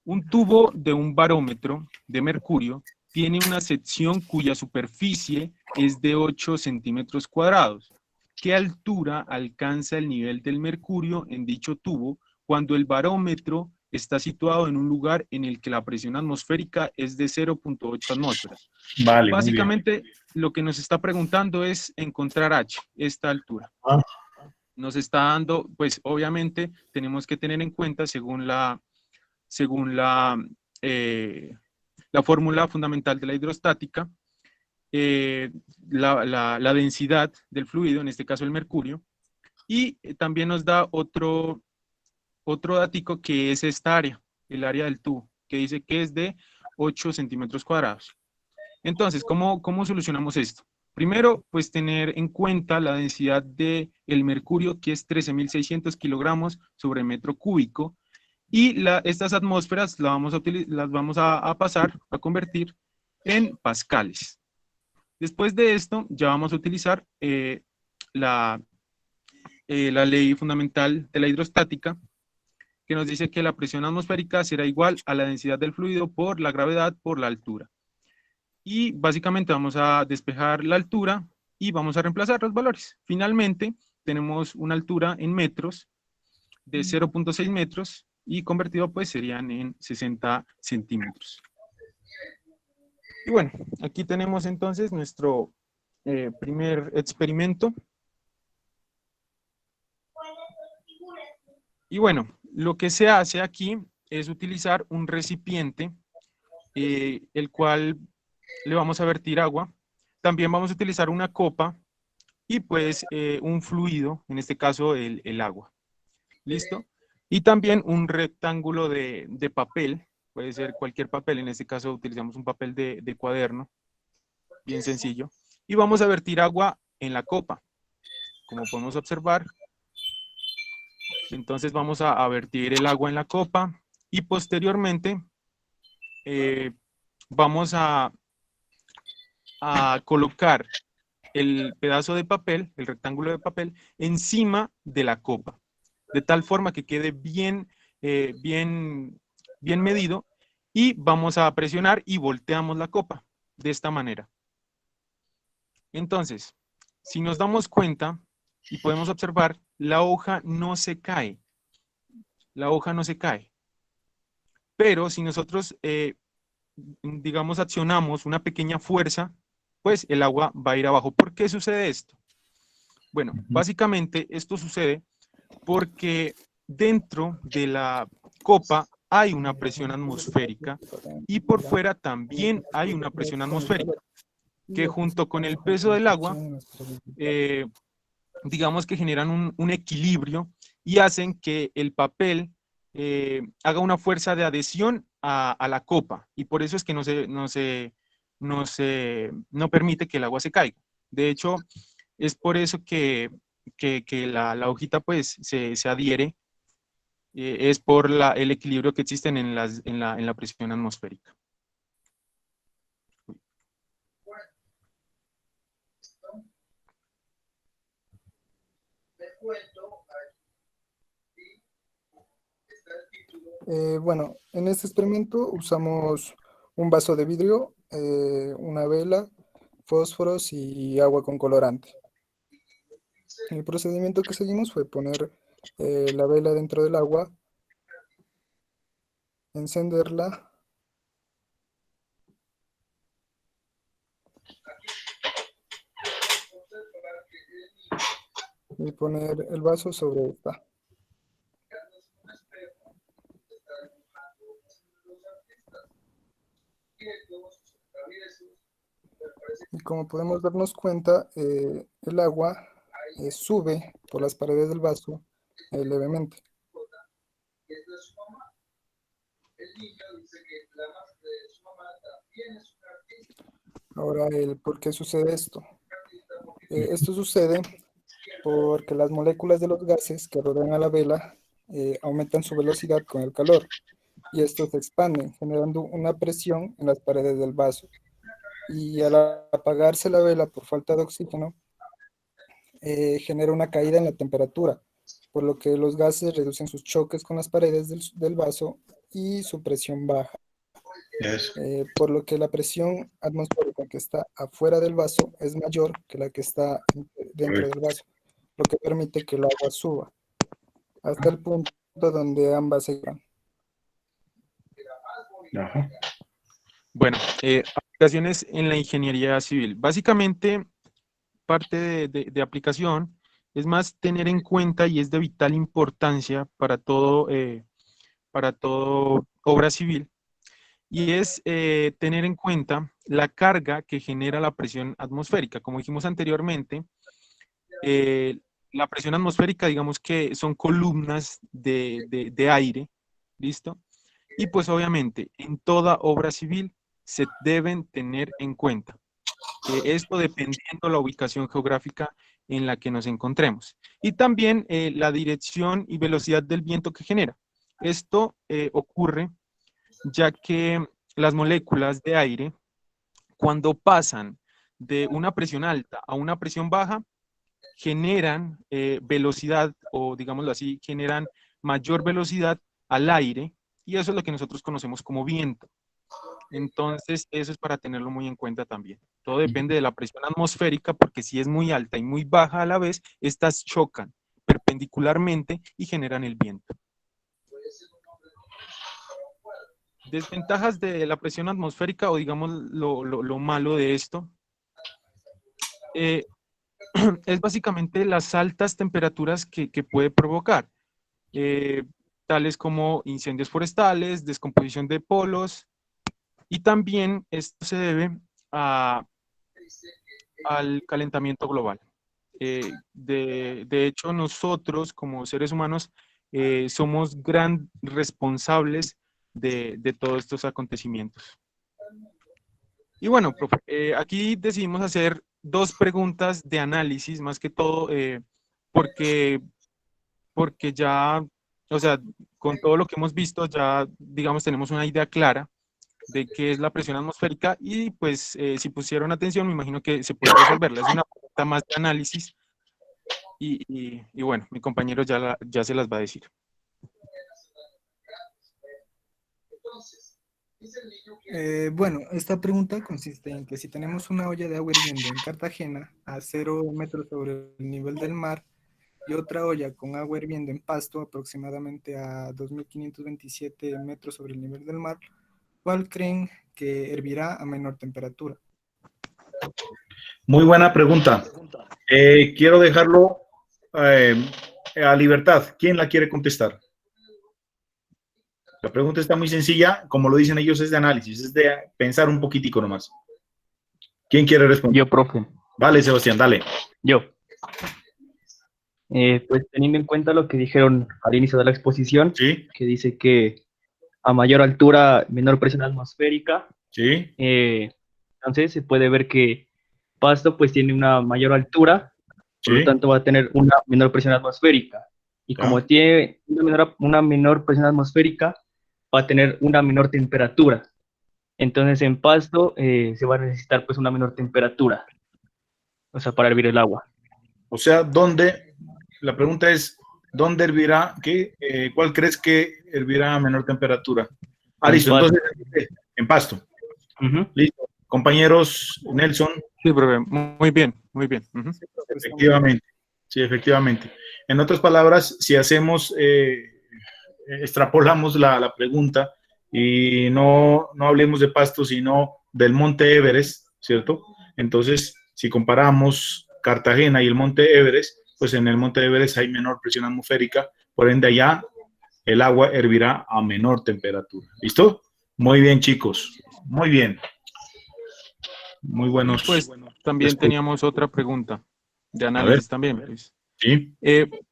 un tubo de un barómetro de mercurio tiene una sección cuya superficie es de 8 centímetros cuadrados. ¿Qué altura alcanza el nivel del mercurio en dicho tubo cuando el barómetro está situado en un lugar en el que la presión atmosférica es de 0.8 atmósferas? Vale, Básicamente, lo que nos está preguntando es encontrar H, esta altura. Nos está dando, pues obviamente tenemos que tener en cuenta según la fórmula fundamental de la hidrostática, la densidad del fluido, en este caso el mercurio, y también nos da otro datico que es esta área, el área del tubo, que dice que es de 8 centímetros cuadrados. Entonces, ¿cómo solucionamos esto? Primero, pues tener en cuenta la densidad del mercurio, que es 13.600 kilogramos sobre metro cúbico, y estas atmósferas las vamos a pasar, a convertir en pascales. Después de esto, ya vamos a utilizar la ley fundamental de la hidrostática, que nos dice que la presión atmosférica será igual a la densidad del fluido por la gravedad por la altura. Y básicamente vamos a despejar la altura y vamos a reemplazar los valores. Finalmente, tenemos una altura en metros de 0.6 metros y convertido pues serían en 60 centímetros. Y bueno, aquí tenemos entonces nuestro primer experimento. Y bueno, lo que se hace aquí es utilizar un recipiente, el cual le vamos a vertir agua. También vamos a utilizar una copa y pues un fluido, en este caso el agua. ¿Listo? Y también un rectángulo de papel, puede ser cualquier papel, en este caso utilizamos un papel de cuaderno, bien sencillo. Y vamos a vertir agua en la copa, como podemos observar. Entonces vamos a vertir el agua en la copa y posteriormente vamos a colocar el pedazo de papel, el rectángulo de papel, encima de la copa, de tal forma que quede bien medido, y vamos a presionar y volteamos la copa de esta manera. Entonces, si nos damos cuenta y podemos observar, la hoja no se cae. La hoja no se cae. Pero si nosotros, digamos, accionamos una pequeña fuerza, pues el agua va a ir abajo. ¿Por qué sucede esto? Bueno, básicamente esto sucede porque dentro de la copa hay una presión atmosférica y por fuera también hay una presión atmosférica, que junto con el peso del agua, digamos que generan un equilibrio y hacen que el papel haga una fuerza de adhesión a la copa, y por eso es que no permite que el agua se caiga. De hecho, es por eso que la hojita pues se adhiere, es por el equilibrio que existen en la presión atmosférica. Bueno, en este experimento usamos un vaso de vidrio, una vela, fósforos y agua con colorante. El procedimiento que seguimos fue poner la vela dentro del agua, encenderla y poner el vaso sobre esta. Y como podemos darnos cuenta, el agua sube por las paredes del vaso levemente. Ahora, ¿por qué sucede esto? Esto sucede porque las moléculas de los gases que rodean a la vela aumentan su velocidad con el calor y estos se expanden, generando una presión en las paredes del vaso. Y al apagarse la vela por falta de oxígeno, genera una caída en la temperatura, por lo que los gases reducen sus choques con las paredes del vaso y su presión baja. Por lo que la presión atmosférica que está afuera del vaso es mayor que la que está dentro del vaso, lo que permite que el agua suba hasta el punto donde ambas se van. Bueno, aplicaciones en la ingeniería civil. Básicamente, parte de aplicación es más tener en cuenta y es de vital importancia para todo obra civil, y es tener en cuenta la carga que genera la presión atmosférica. Como dijimos anteriormente, la presión atmosférica, digamos que son columnas de aire, ¿listo? Y pues obviamente en toda obra civil se deben tener en cuenta. Esto dependiendo la ubicación geográfica en la que nos encontremos. Y también la dirección y velocidad del viento que genera. Esto ocurre ya que las moléculas de aire, cuando pasan de una presión alta a una presión baja, generan velocidad, o digámoslo así, generan mayor velocidad al aire, y eso es lo que nosotros conocemos como viento. Entonces, eso es para tenerlo muy en cuenta también. Todo depende de la presión atmosférica, porque si es muy alta y muy baja a la vez, estas chocan perpendicularmente y generan el viento. Desventajas de la presión atmosférica, o digamos lo malo de esto, es básicamente las altas temperaturas que puede provocar, tales como incendios forestales, descomposición de polos, y también esto se debe al calentamiento global. De hecho, nosotros como seres humanos somos gran responsables de todos estos acontecimientos. Y bueno, profe, aquí decidimos hacer dos preguntas de análisis, más que todo, porque ya, o sea, con todo lo que hemos visto, ya, digamos, tenemos una idea clara de qué es la presión atmosférica, y pues si pusieron atención, me imagino que se puede resolverla. Es una pregunta más de análisis, y bueno, mi compañero ya se las va a decir. Bueno, esta pregunta consiste en que si tenemos una olla de agua hirviendo en Cartagena a 0 metros sobre el nivel del mar y otra olla con agua hirviendo en Pasto aproximadamente a 2.527 metros sobre el nivel del mar, ¿cuál creen que hervirá a menor temperatura? Muy buena pregunta. Quiero dejarlo a libertad. ¿Quién la quiere contestar? La pregunta está muy sencilla, como lo dicen ellos, es de análisis, es de pensar un poquitico nomás. ¿Quién quiere responder? Yo, profe. Vale, Sebastián, dale. Yo. Pues teniendo en cuenta lo que dijeron al inicio de la exposición, ¿sí? Que dice que a mayor altura, menor presión atmosférica. ¿Sí? Entonces se puede ver que Pasto pues tiene una mayor altura, por lo tanto va a tener una menor presión atmosférica. Y como tiene una menor presión atmosférica, va a tener una menor temperatura. Entonces en Pasto se va a necesitar pues una menor temperatura, o sea, para hervir el agua. O sea, la pregunta es, ¿dónde hervirá? ¿Cuál crees que hervirá a menor temperatura? Listo, entonces en Pasto. Listo. Compañeros, Nelson. Sí, profe, muy bien, muy bien. Efectivamente, sí, efectivamente. En otras palabras, si hacemos, extrapolamos la pregunta y no hablemos de Pasto, sino del Monte Everest, ¿cierto? Entonces, si comparamos Cartagena y el Monte Everest, pues en el Monte Everest hay menor presión atmosférica, por ende allá el agua hervirá a menor temperatura. ¿Listo? Muy bien, chicos. Muy bien. Muy buenos. Pues también teníamos otra pregunta de análisis también, Luis. Sí.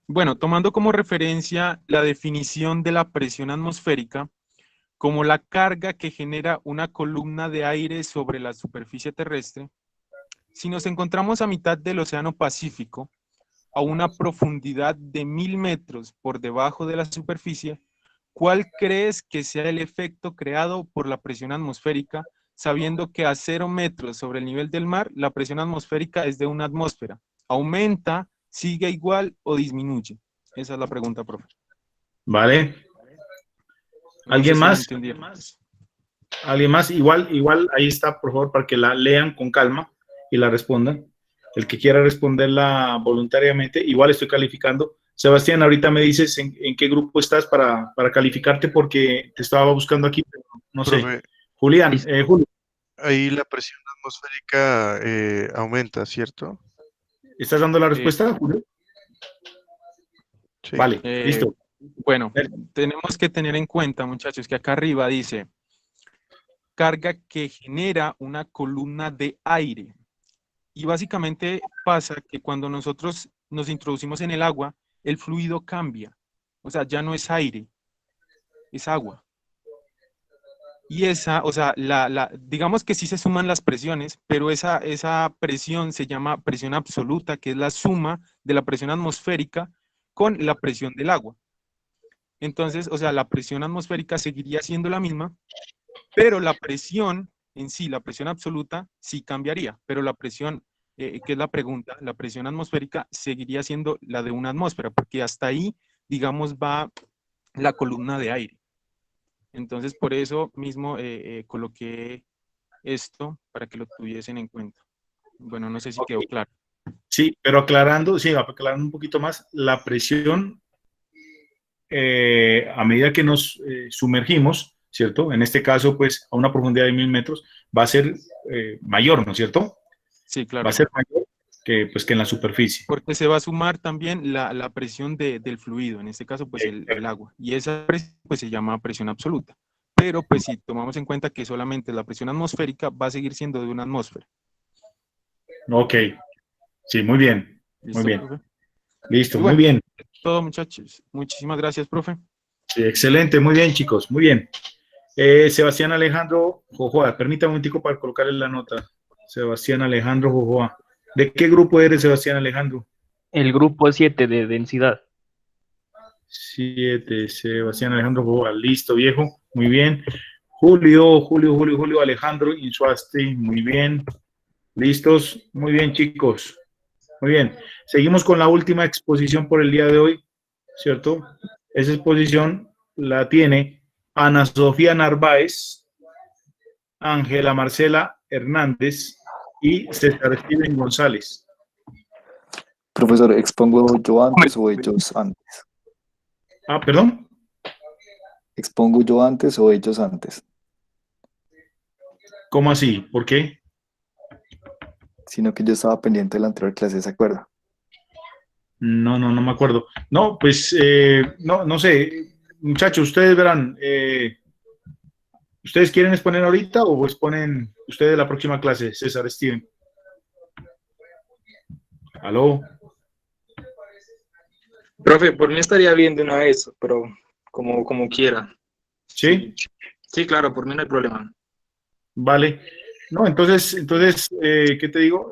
Bueno, tomando como referencia la definición de la presión atmosférica como la carga que genera una columna de aire sobre la superficie terrestre, si nos encontramos a mitad del Océano Pacífico, a una profundidad de 1000 metros por debajo de la superficie, ¿cuál crees que sea el efecto creado por la presión atmosférica, sabiendo que a 0 metros sobre el nivel del mar, la presión atmosférica es de 1 atmósfera? ¿Aumenta, sigue igual o disminuye? Esa es la pregunta, profe. Vale. No ¿Alguien sé si me más? entendieron. ¿Alguien más? Igual ahí está, por favor, para que la lean con calma y la respondan. El que quiera responderla voluntariamente, igual estoy calificando. Sebastián, ahorita me dices en qué grupo estás para calificarte, porque te estaba buscando aquí, pero no sé. Profe, Julián, Julio. ahí la presión atmosférica aumenta, ¿cierto? ¿Estás dando la respuesta, Julio? Sí. Vale, listo. Bueno, tenemos que tener en cuenta, muchachos, que acá arriba dice carga que genera una columna de aire. Y básicamente pasa que cuando nosotros nos introducimos en el agua, el fluido cambia. O sea, ya no es aire, es agua. Y esa, o sea, digamos que sí se suman las presiones, pero esa presión se llama presión absoluta, que es la suma de la presión atmosférica con la presión del agua. Entonces, o sea, la presión atmosférica seguiría siendo la misma, pero la presión en sí, la presión absoluta, sí cambiaría, pero la presión, que es la pregunta, la presión atmosférica seguiría siendo la de una atmósfera, porque hasta ahí, digamos, va la columna de aire. Entonces, por eso mismo coloqué esto para que lo tuviesen en cuenta. Bueno, no sé si quedó claro. Sí, pero aclarando un poquito más, la presión a medida que nos sumergimos, ¿cierto? En este caso, pues, a una profundidad de 1000 metros, va a ser mayor, ¿no es cierto? Sí, claro. Va a ser mayor que en la superficie. Porque se va a sumar también la presión del fluido, en este caso, pues, el agua. Y esa presión, pues, se llama presión absoluta. Pero, pues, si tomamos en cuenta que solamente la presión atmosférica va a seguir siendo de una atmósfera. Ok. Sí, muy bien. ¿Listo, muy bien. profe? Listo, Y bueno, muy bien. todo, muchachos. Muchísimas gracias, profe. Sí, excelente, muy bien, chicos, muy bien. Sebastián Alejandro Jojoa, permítame un momentico para colocarle la nota. Sebastián Alejandro Jojoa. ¿De qué grupo eres, Sebastián Alejandro? El grupo 7 de densidad. 7, Sebastián Alejandro Jojoa. Listo, viejo, muy bien. Julio Alejandro Insuasti, muy bien. ¿Listos? Muy bien, chicos. Muy bien. Seguimos con la última exposición por el día de hoy, ¿cierto? Esa exposición la tiene Ana Sofía Narváez, Ángela Marcela Hernández y César Steven González. Profesor, ¿expongo yo antes o ellos antes? Ah, perdón. ¿Expongo yo antes o ellos antes? ¿Cómo así? ¿Por qué? Sino que yo estaba pendiente de la anterior clase, ¿se acuerda? No me acuerdo. No, pues, no sé. Muchachos, ustedes verán. ¿Ustedes quieren exponer ahorita o exponen ustedes la próxima clase, César Steven? ¿Aló? Profe, por mí estaría bien de una vez, pero como quiera. ¿Sí? Sí, claro, por mí no hay problema. Vale. No, entonces, ¿qué te digo?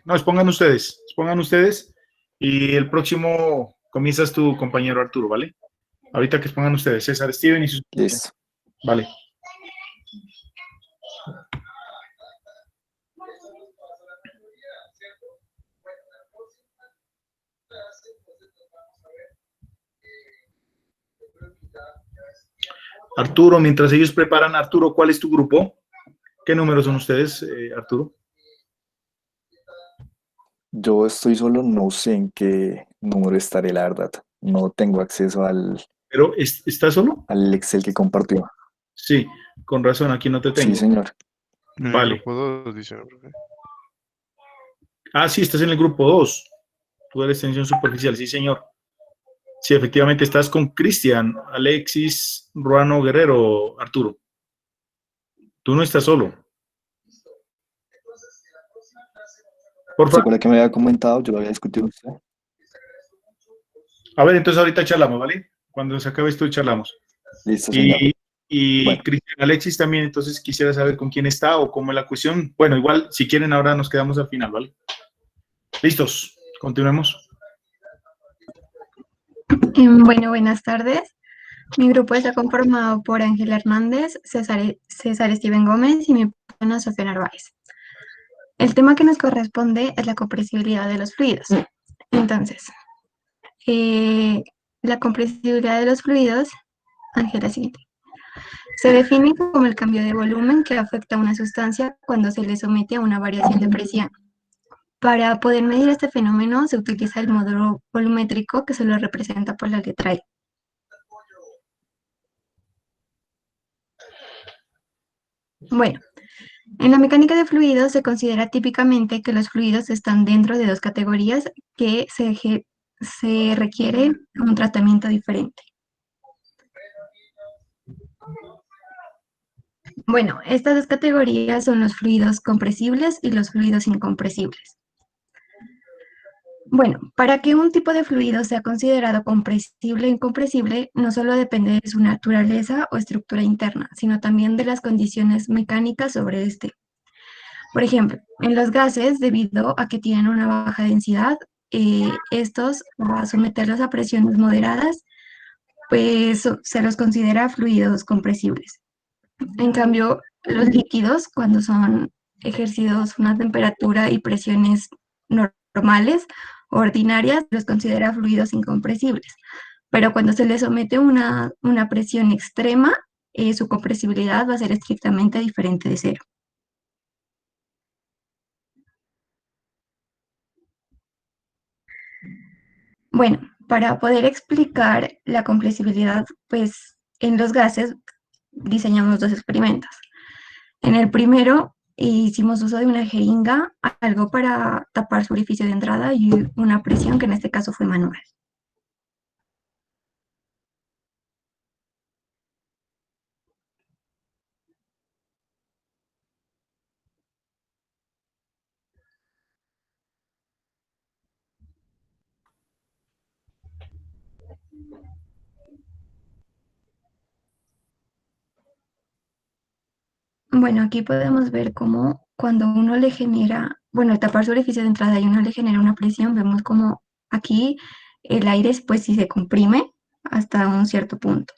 No, expongan ustedes y el próximo comienzas tu compañero Arturo, ¿vale? Ahorita que expongan ustedes, César Steven y sus... Listo. Vale. Arturo, mientras ellos preparan, Arturo, ¿cuál es tu grupo? ¿Qué números son ustedes, Arturo? Yo estoy solo, no sé en qué número estaré, la verdad. No tengo acceso al... ¿Pero estás solo? Al Excel que compartió. Sí, con razón, aquí no te tengo. Sí, señor. Vale. Grupo 2, dice. Ah, sí, estás en el grupo 2. Tú eres tensión superficial, sí, señor. Sí, efectivamente estás con Cristian, Alexis, Ruano Guerrero, Arturo. Tú no estás solo. Por ¿Se favor. acuerda que me había comentado? Yo lo había discutido con usted. A ver, entonces ahorita charlamos, ¿vale? Cuando se acabe esto, charlamos. Listo, señor. Y Bueno. Cristian Alexis también, entonces quisiera saber con quién está o cómo es la cuestión. Bueno, igual, si quieren, ahora nos quedamos al final, ¿vale? Listos, continuemos. Bueno, buenas tardes. Mi grupo está conformado por Ángel Hernández, César Steven Gómez y mi persona Sofía Narváez. El tema que nos corresponde es la compresibilidad de los fluidos. Entonces, la compresibilidad de los fluidos, Ángela, siguiente. Se define como el cambio de volumen que afecta a una sustancia cuando se le somete a una variación de presión. Para poder medir este fenómeno se utiliza el módulo volumétrico que se lo representa por la letra E. Bueno, en la mecánica de fluidos se considera típicamente que los fluidos están dentro de dos categorías que se requiere un tratamiento diferente. Bueno, estas dos categorías son los fluidos compresibles y los fluidos incompresibles. Bueno, para que un tipo de fluido sea considerado compresible o incompresible, no solo depende de su naturaleza o estructura interna, sino también de las condiciones mecánicas sobre este. Por ejemplo, en los gases, debido a que tienen una baja densidad, estos, a someterlos a presiones moderadas, pues se los considera fluidos compresibles. En cambio, los líquidos, cuando son ejercidos una temperatura y presiones normales, ordinarias, los considera fluidos incompresibles. Pero cuando se les somete una presión extrema, su compresibilidad va a ser estrictamente diferente de cero. Bueno, para poder explicar la compresibilidad, pues en los gases diseñamos dos experimentos. En el primero hicimos uso de una jeringa, algo para tapar su orificio de entrada y una presión que en este caso fue manual. Bueno, aquí podemos ver cómo cuando uno le genera, bueno, al tapar su orificio de entrada y uno le genera una presión, vemos como aquí el aire pues sí se comprime hasta un cierto punto.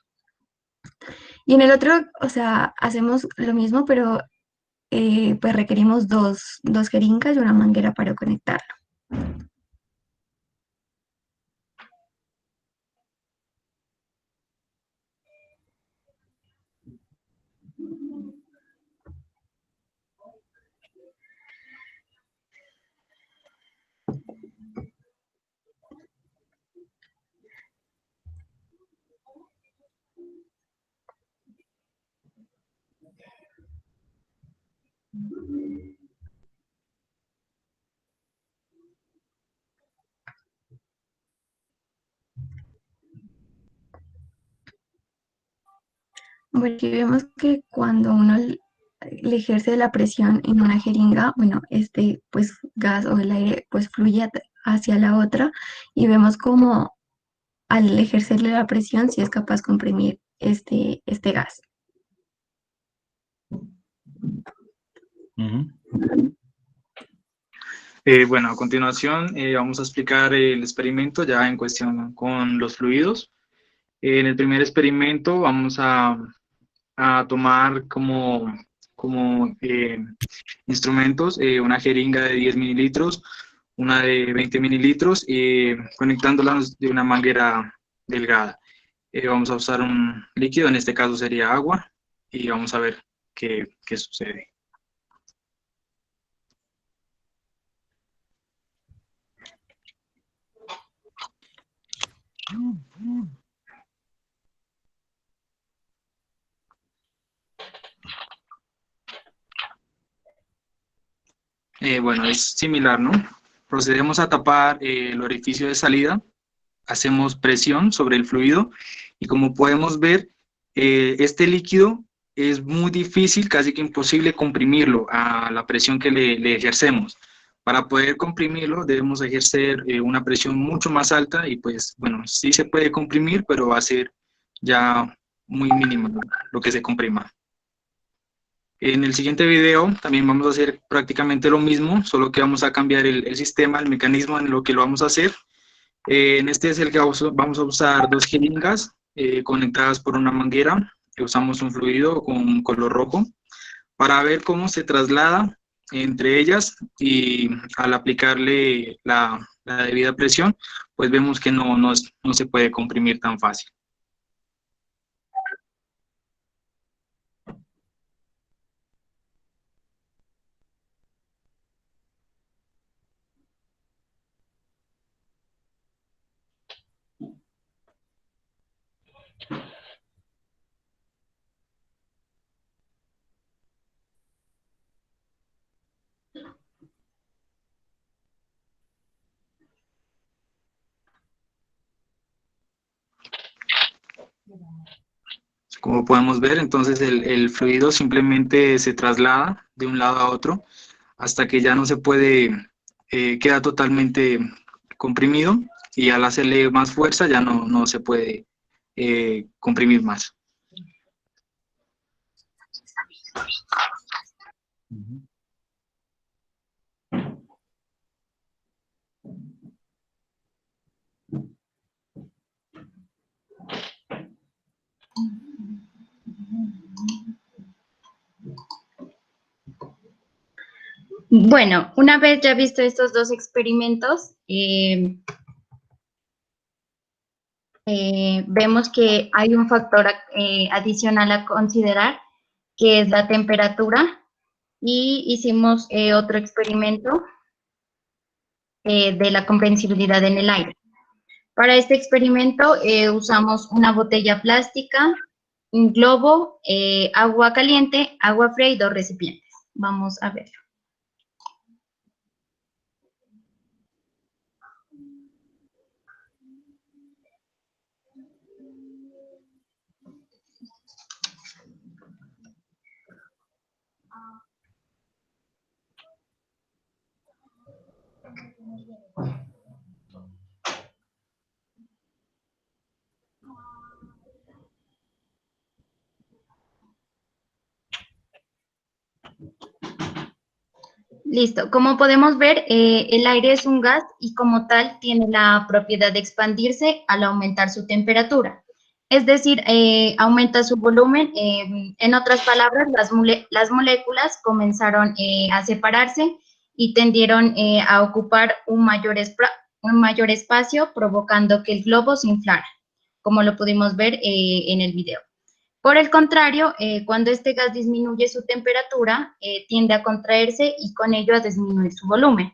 Y en el otro, o sea, hacemos lo mismo, pero pues requerimos dos jeringas y una manguera para conectarlo. Bueno, aquí vemos que cuando uno le ejerce la presión en una jeringa, bueno, este pues gas o el aire pues fluye hacia la otra y vemos como al ejercerle la presión sí es capaz de comprimir este gas. Bueno, a continuación vamos a explicar el experimento ya en cuestión con los fluidos. En el primer experimento vamos a tomar como instrumentos una jeringa de 10 mililitros, una de 20 mililitros, conectándolas de una manguera delgada. Vamos a usar un líquido, en este caso sería agua, y vamos a ver qué sucede. Bueno, es similar, ¿no? procedemos a tapar el orificio de salida, hacemos presión sobre el fluido y como podemos ver, este líquido es muy difícil, casi que imposible comprimirlo a la presión que le ejercemos. Para poder comprimirlo debemos ejercer una presión mucho más alta y pues bueno, sí se puede comprimir, pero va a ser ya muy mínimo lo que se comprima. En el siguiente video también vamos a hacer prácticamente lo mismo, solo que vamos a cambiar el sistema, el mecanismo en lo que lo vamos a hacer. En este es el que vamos a usar dos jeringas conectadas por una manguera. Usamos un fluido con color rojo para ver cómo se traslada entre ellas y al aplicarle la debida presión, pues vemos que no se puede comprimir tan fácil. Como podemos ver, entonces el fluido simplemente se traslada de un lado a otro hasta que ya no se puede, queda totalmente comprimido y al hacerle más fuerza ya no se puede comprimir más. Bueno, una vez ya visto estos dos experimentos, vemos que hay un factor adicional a considerar, que es la temperatura, y hicimos otro experimento de la comprensibilidad en el aire. Para este experimento usamos una botella plástica, un globo, agua caliente, agua fría y dos recipientes. Vamos a verlo. Listo, como podemos ver, el aire es un gas y como tal tiene la propiedad de expandirse al aumentar su temperatura. Es decir, aumenta su volumen. En otras palabras, las moléculas comenzaron a separarse y tendieron a ocupar un mayor espacio, provocando que el globo se inflara, como lo pudimos ver en el video. Por el contrario, cuando este gas disminuye su temperatura, tiende a contraerse y con ello a disminuir su volumen.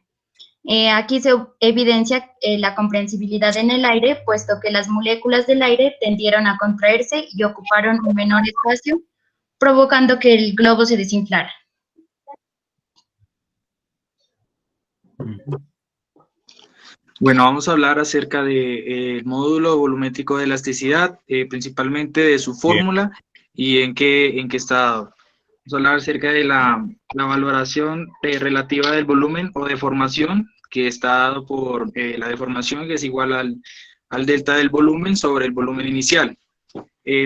Aquí se evidencia la comprensibilidad en el aire, puesto que las moléculas del aire tendieron a contraerse y ocuparon un menor espacio, provocando que el globo se desinflara. Bueno, vamos a hablar acerca del módulo volumétrico de elasticidad, principalmente de su fórmula y en qué está dado. Vamos a hablar acerca de la valoración relativa del volumen o deformación, que está dado por la deformación, que es igual al delta del volumen sobre el volumen inicial.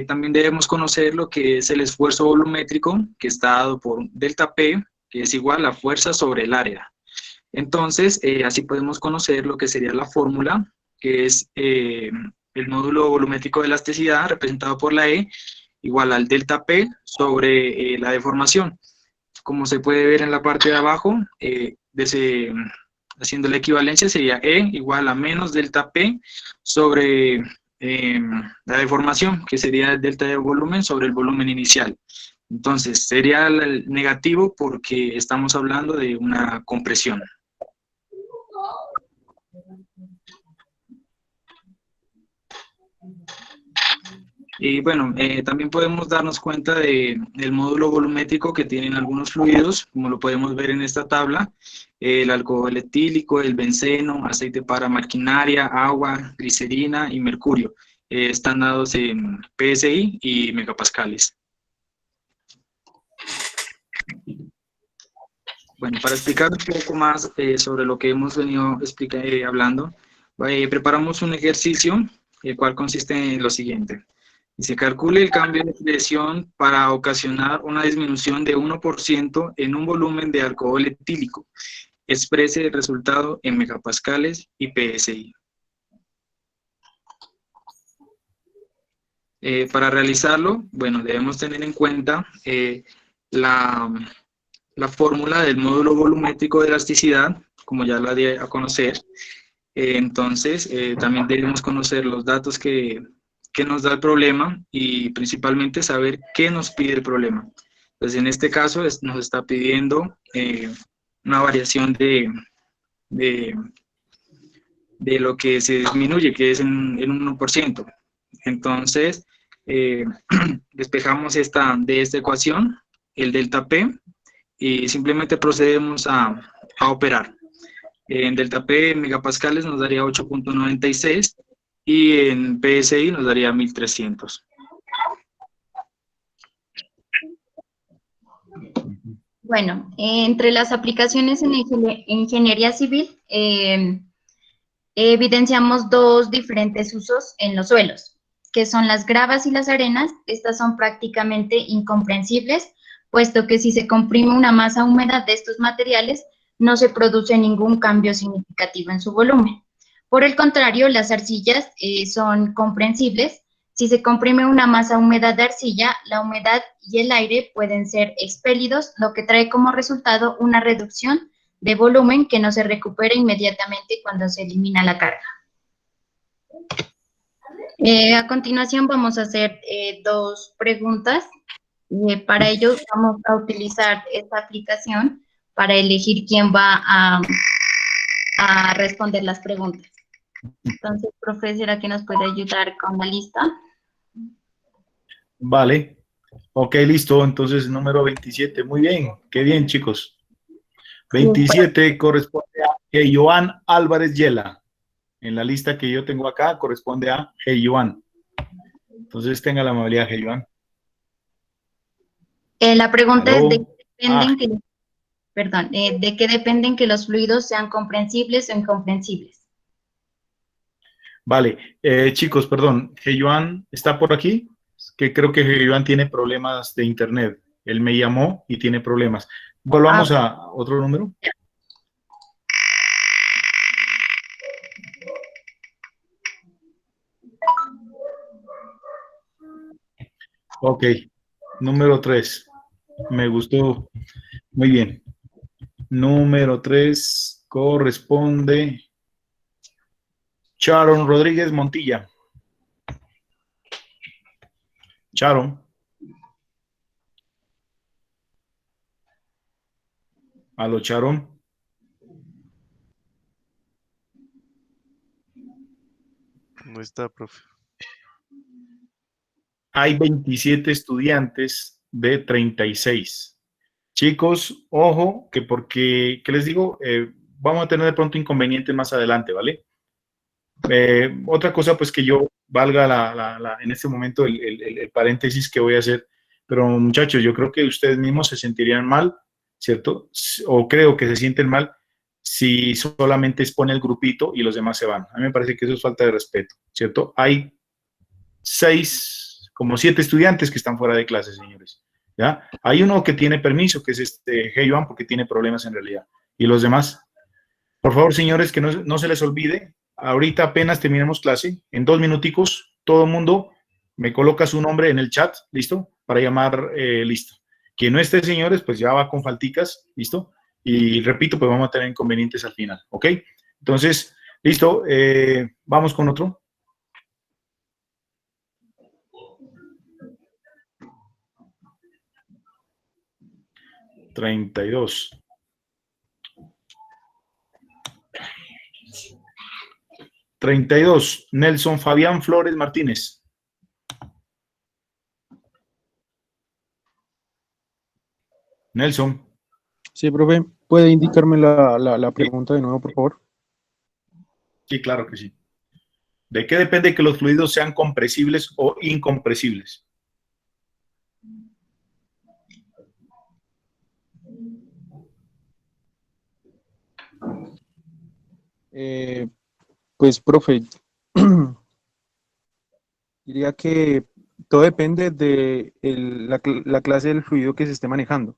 También debemos conocer lo que es el esfuerzo volumétrico, que está dado por delta P, que es igual a fuerza sobre el área. Entonces, así podemos conocer lo que sería la fórmula, que es el módulo volumétrico de elasticidad, representado por la E, igual al delta P sobre la deformación. Como se puede ver en la parte de abajo, haciendo la equivalencia, sería E igual a menos delta P sobre la deformación, que sería el delta de volumen sobre el volumen inicial. Entonces, sería el negativo porque estamos hablando de una compresión. Y bueno, también podemos darnos cuenta del módulo volumétrico que tienen algunos fluidos, como lo podemos ver en esta tabla, el alcohol etílico, el benceno, aceite para maquinaria, agua, glicerina y mercurio. Están dados en PSI y megapascales. Bueno, para explicar un poco más sobre lo que hemos venido hablando, preparamos un ejercicio, el cual consiste en lo siguiente. Y se calcule el cambio de presión para ocasionar una disminución de 1% en un volumen de alcohol etílico. Exprese el resultado en megapascales y PSI. Para realizarlo, bueno, debemos tener en cuenta la fórmula del módulo volumétrico de elasticidad, como ya la di a conocer. Entonces, también debemos conocer los datos que nos da el problema y principalmente saber qué nos pide el problema. Entonces, en este caso nos está pidiendo una variación de lo que se disminuye, que es en un 1%. Entonces, despejamos de esta ecuación, el delta P, y simplemente procedemos a operar. En delta P en megapascales nos daría 8.96 y en PSI nos daría 1300. Bueno, entre las aplicaciones en ingeniería civil, evidenciamos dos diferentes usos en los suelos, que son las gravas y las arenas. Estas son prácticamente incomprensibles, puesto que si se comprime una masa húmeda de estos materiales, no se produce ningún cambio significativo en su volumen. Por el contrario, las arcillas son comprensibles. Si se comprime una masa húmeda de arcilla, la humedad y el aire pueden ser expelidos, lo que trae como resultado una reducción de volumen que no se recupera inmediatamente cuando se elimina la carga. A continuación vamos a hacer dos preguntas. Para ello vamos a utilizar esta aplicación para elegir quién va a responder las preguntas. Entonces, profe, ¿será que nos puede ayudar con la lista? Vale. Ok, listo. Entonces, número 27. Muy bien. Qué bien, chicos. 27 corresponde a Joan Álvarez Yela. En la lista que yo tengo acá corresponde a Joan. Entonces, tenga la amabilidad, Joan. La pregunta ¿Aló? es ¿de qué dependen que los fluidos sean comprensibles o incomprensibles? Vale. Chicos, perdón. Joan está por aquí. Que creo que Joan tiene problemas de internet. Él me llamó y tiene problemas. Volvamos a otro número. Ok, número 3. Me gustó. Muy bien. Número 3 corresponde Sharon Rodríguez Montilla. Sharon. Aló, Sharon. No está, profe. Hay 27 estudiantes de 36. Chicos, ojo, que porque, ¿qué les digo? Vamos a tener de pronto inconvenientes más adelante, ¿vale? Otra cosa, pues que yo valga en este momento el paréntesis que voy a hacer, pero muchachos, yo creo que ustedes mismos se sentirían mal, ¿cierto? O creo que se sienten mal si solamente expone el grupito y los demás se van. A mí me parece que eso es falta de respeto, ¿cierto? Hay 7 estudiantes que están fuera de clase, señores, ¿ya? Hay uno que tiene permiso, que es Joan, porque tiene problemas en realidad. ¿Y los demás? Por favor, señores, que no se les olvide, ahorita apenas terminemos clase, en 2 minuticos, todo el mundo me coloca su nombre en el chat, ¿listo? Para llamar, listo. Quien no esté, señores, pues ya va con falticas, ¿listo? Y repito, pues vamos a tener inconvenientes al final, ¿ok? Entonces, listo, vamos con otro. $32. $32. Nelson Fabián Flores Martínez. Nelson. Sí, profe, ¿puede indicarme la pregunta de nuevo, por favor? Sí, claro que sí. ¿De qué depende que los fluidos sean compresibles o incompresibles? Pues, profe, diría que todo depende de la clase del fluido que se esté manejando.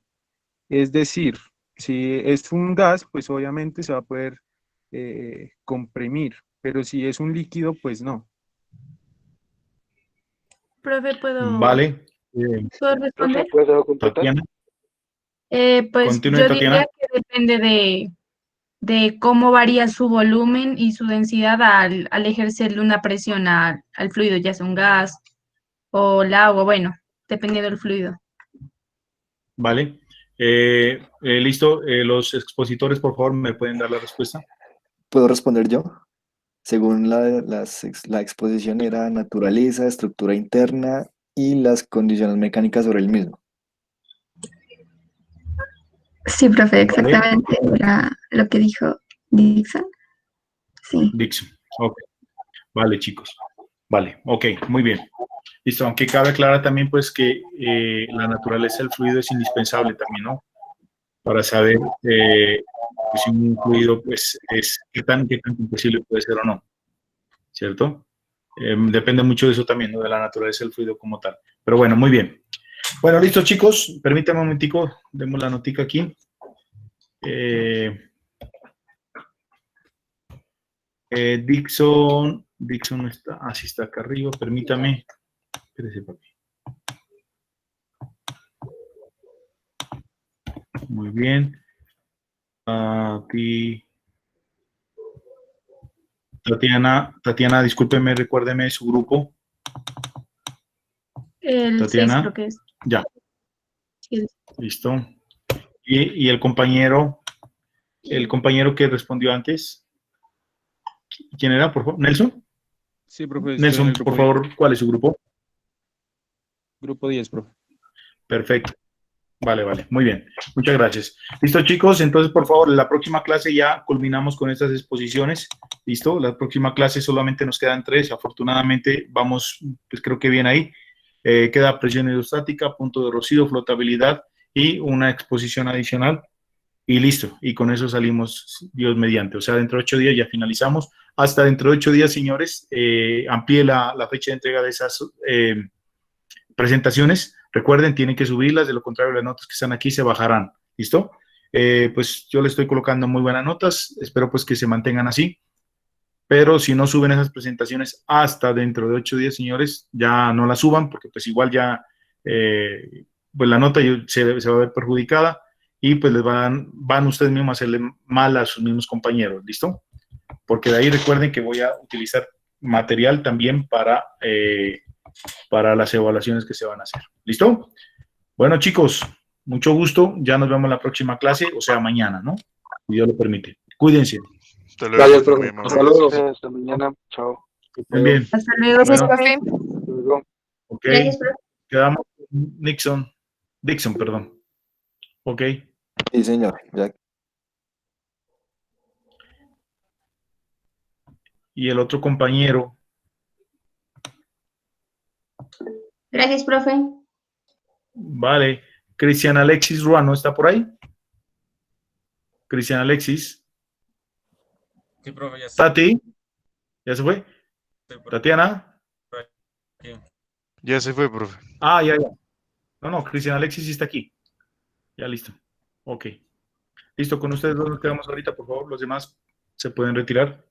Es decir, si es un gas, pues obviamente se va a poder comprimir, pero si es un líquido, pues no. Profe, ¿puedo Vale. responder? ¿Puedo completar? Tatiana. Pues Continúe, yo Tatiana. diría que depende de cómo varía su volumen y su densidad al ejercerle una presión al fluido, ya sea un gas o el agua, bueno, dependiendo del fluido. Vale. Listo. Los expositores, por favor, ¿me pueden dar la respuesta? ¿Puedo responder yo? Según la exposición era naturaleza, estructura interna y las condiciones mecánicas sobre el mismo. Sí, profe, Vale. exactamente era lo que dijo Dixon. Sí. Dixon. Ok. Vale, chicos. Vale, ok, muy bien. Listo, aunque cabe aclarar también pues que la naturaleza del fluido es indispensable también, ¿no? Para saber pues, si un fluido pues es qué tan compresible puede ser o no, ¿cierto? Depende mucho de eso también, ¿no? De la naturaleza del fluido como tal. Pero bueno, muy bien. Bueno, listo chicos, permítanme un momentico, demos la notica aquí. Dixon no está, sí está acá arriba, permítame. Espérese, papi. Muy bien. Tatiana, discúlpeme, recuérdeme su grupo. El 6 Tatiana. creo que es. Ya. Sí. Listo. Y el compañero que respondió antes, ¿quién era, por favor? ¿Nelson? Sí, profe, estoy en Nelson, el grupo por 10. favor, ¿cuál es su grupo? Grupo 10, profe. Perfecto. Vale, muy bien. Muchas gracias. Listo, chicos, entonces, por favor, la próxima clase ya culminamos con estas exposiciones. Listo, la próxima clase solamente nos quedan 3. Afortunadamente, vamos, pues creo que bien ahí. Queda presión hidrostática, punto de rocío, flotabilidad y una exposición adicional. Y listo, y con eso salimos, Dios mediante. O sea, dentro de 8 días ya finalizamos. Hasta dentro de 8 días, señores, amplíe la fecha de entrega de esas presentaciones. Recuerden, tienen que subirlas, de lo contrario las notas que están aquí se bajarán. ¿Listo? Pues yo le estoy colocando muy buenas notas, espero pues que se mantengan así, pero si no suben esas presentaciones hasta dentro de 8 días, señores, ya no las suban, porque pues igual ya pues la nota se va a ver perjudicada y pues les van ustedes mismos a hacerle mal a sus mismos compañeros. ¿Listo? Porque de ahí recuerden que voy a utilizar material también para las evaluaciones que se van a hacer. ¿Listo? Bueno, chicos, mucho gusto. Ya nos vemos en la próxima clase, o sea, mañana, ¿no? Si Dios lo permite. Cuídense. Hasta luego. Gracias, profe. Hasta luego. Hasta mañana. Chao. Muy bien. Hasta luego, Bueno, profe. Hasta luego. ok. Gracias, profe. Quedamos con Dixon, perdón. Ok. Sí, señor. Ya. Y el otro compañero. Gracias, profe. Vale. Cristian Alexis Ruano, ¿está por ahí? Cristian Alexis. Sí, profe, ya está. Tati. ¿Ya se fue? Tatiana. Ya se fue, profe. Ya. No, Cristian Alexis sí está aquí. Ya listo. Ok. Listo, con ustedes dos nos quedamos ahorita, por favor. Los demás se pueden retirar.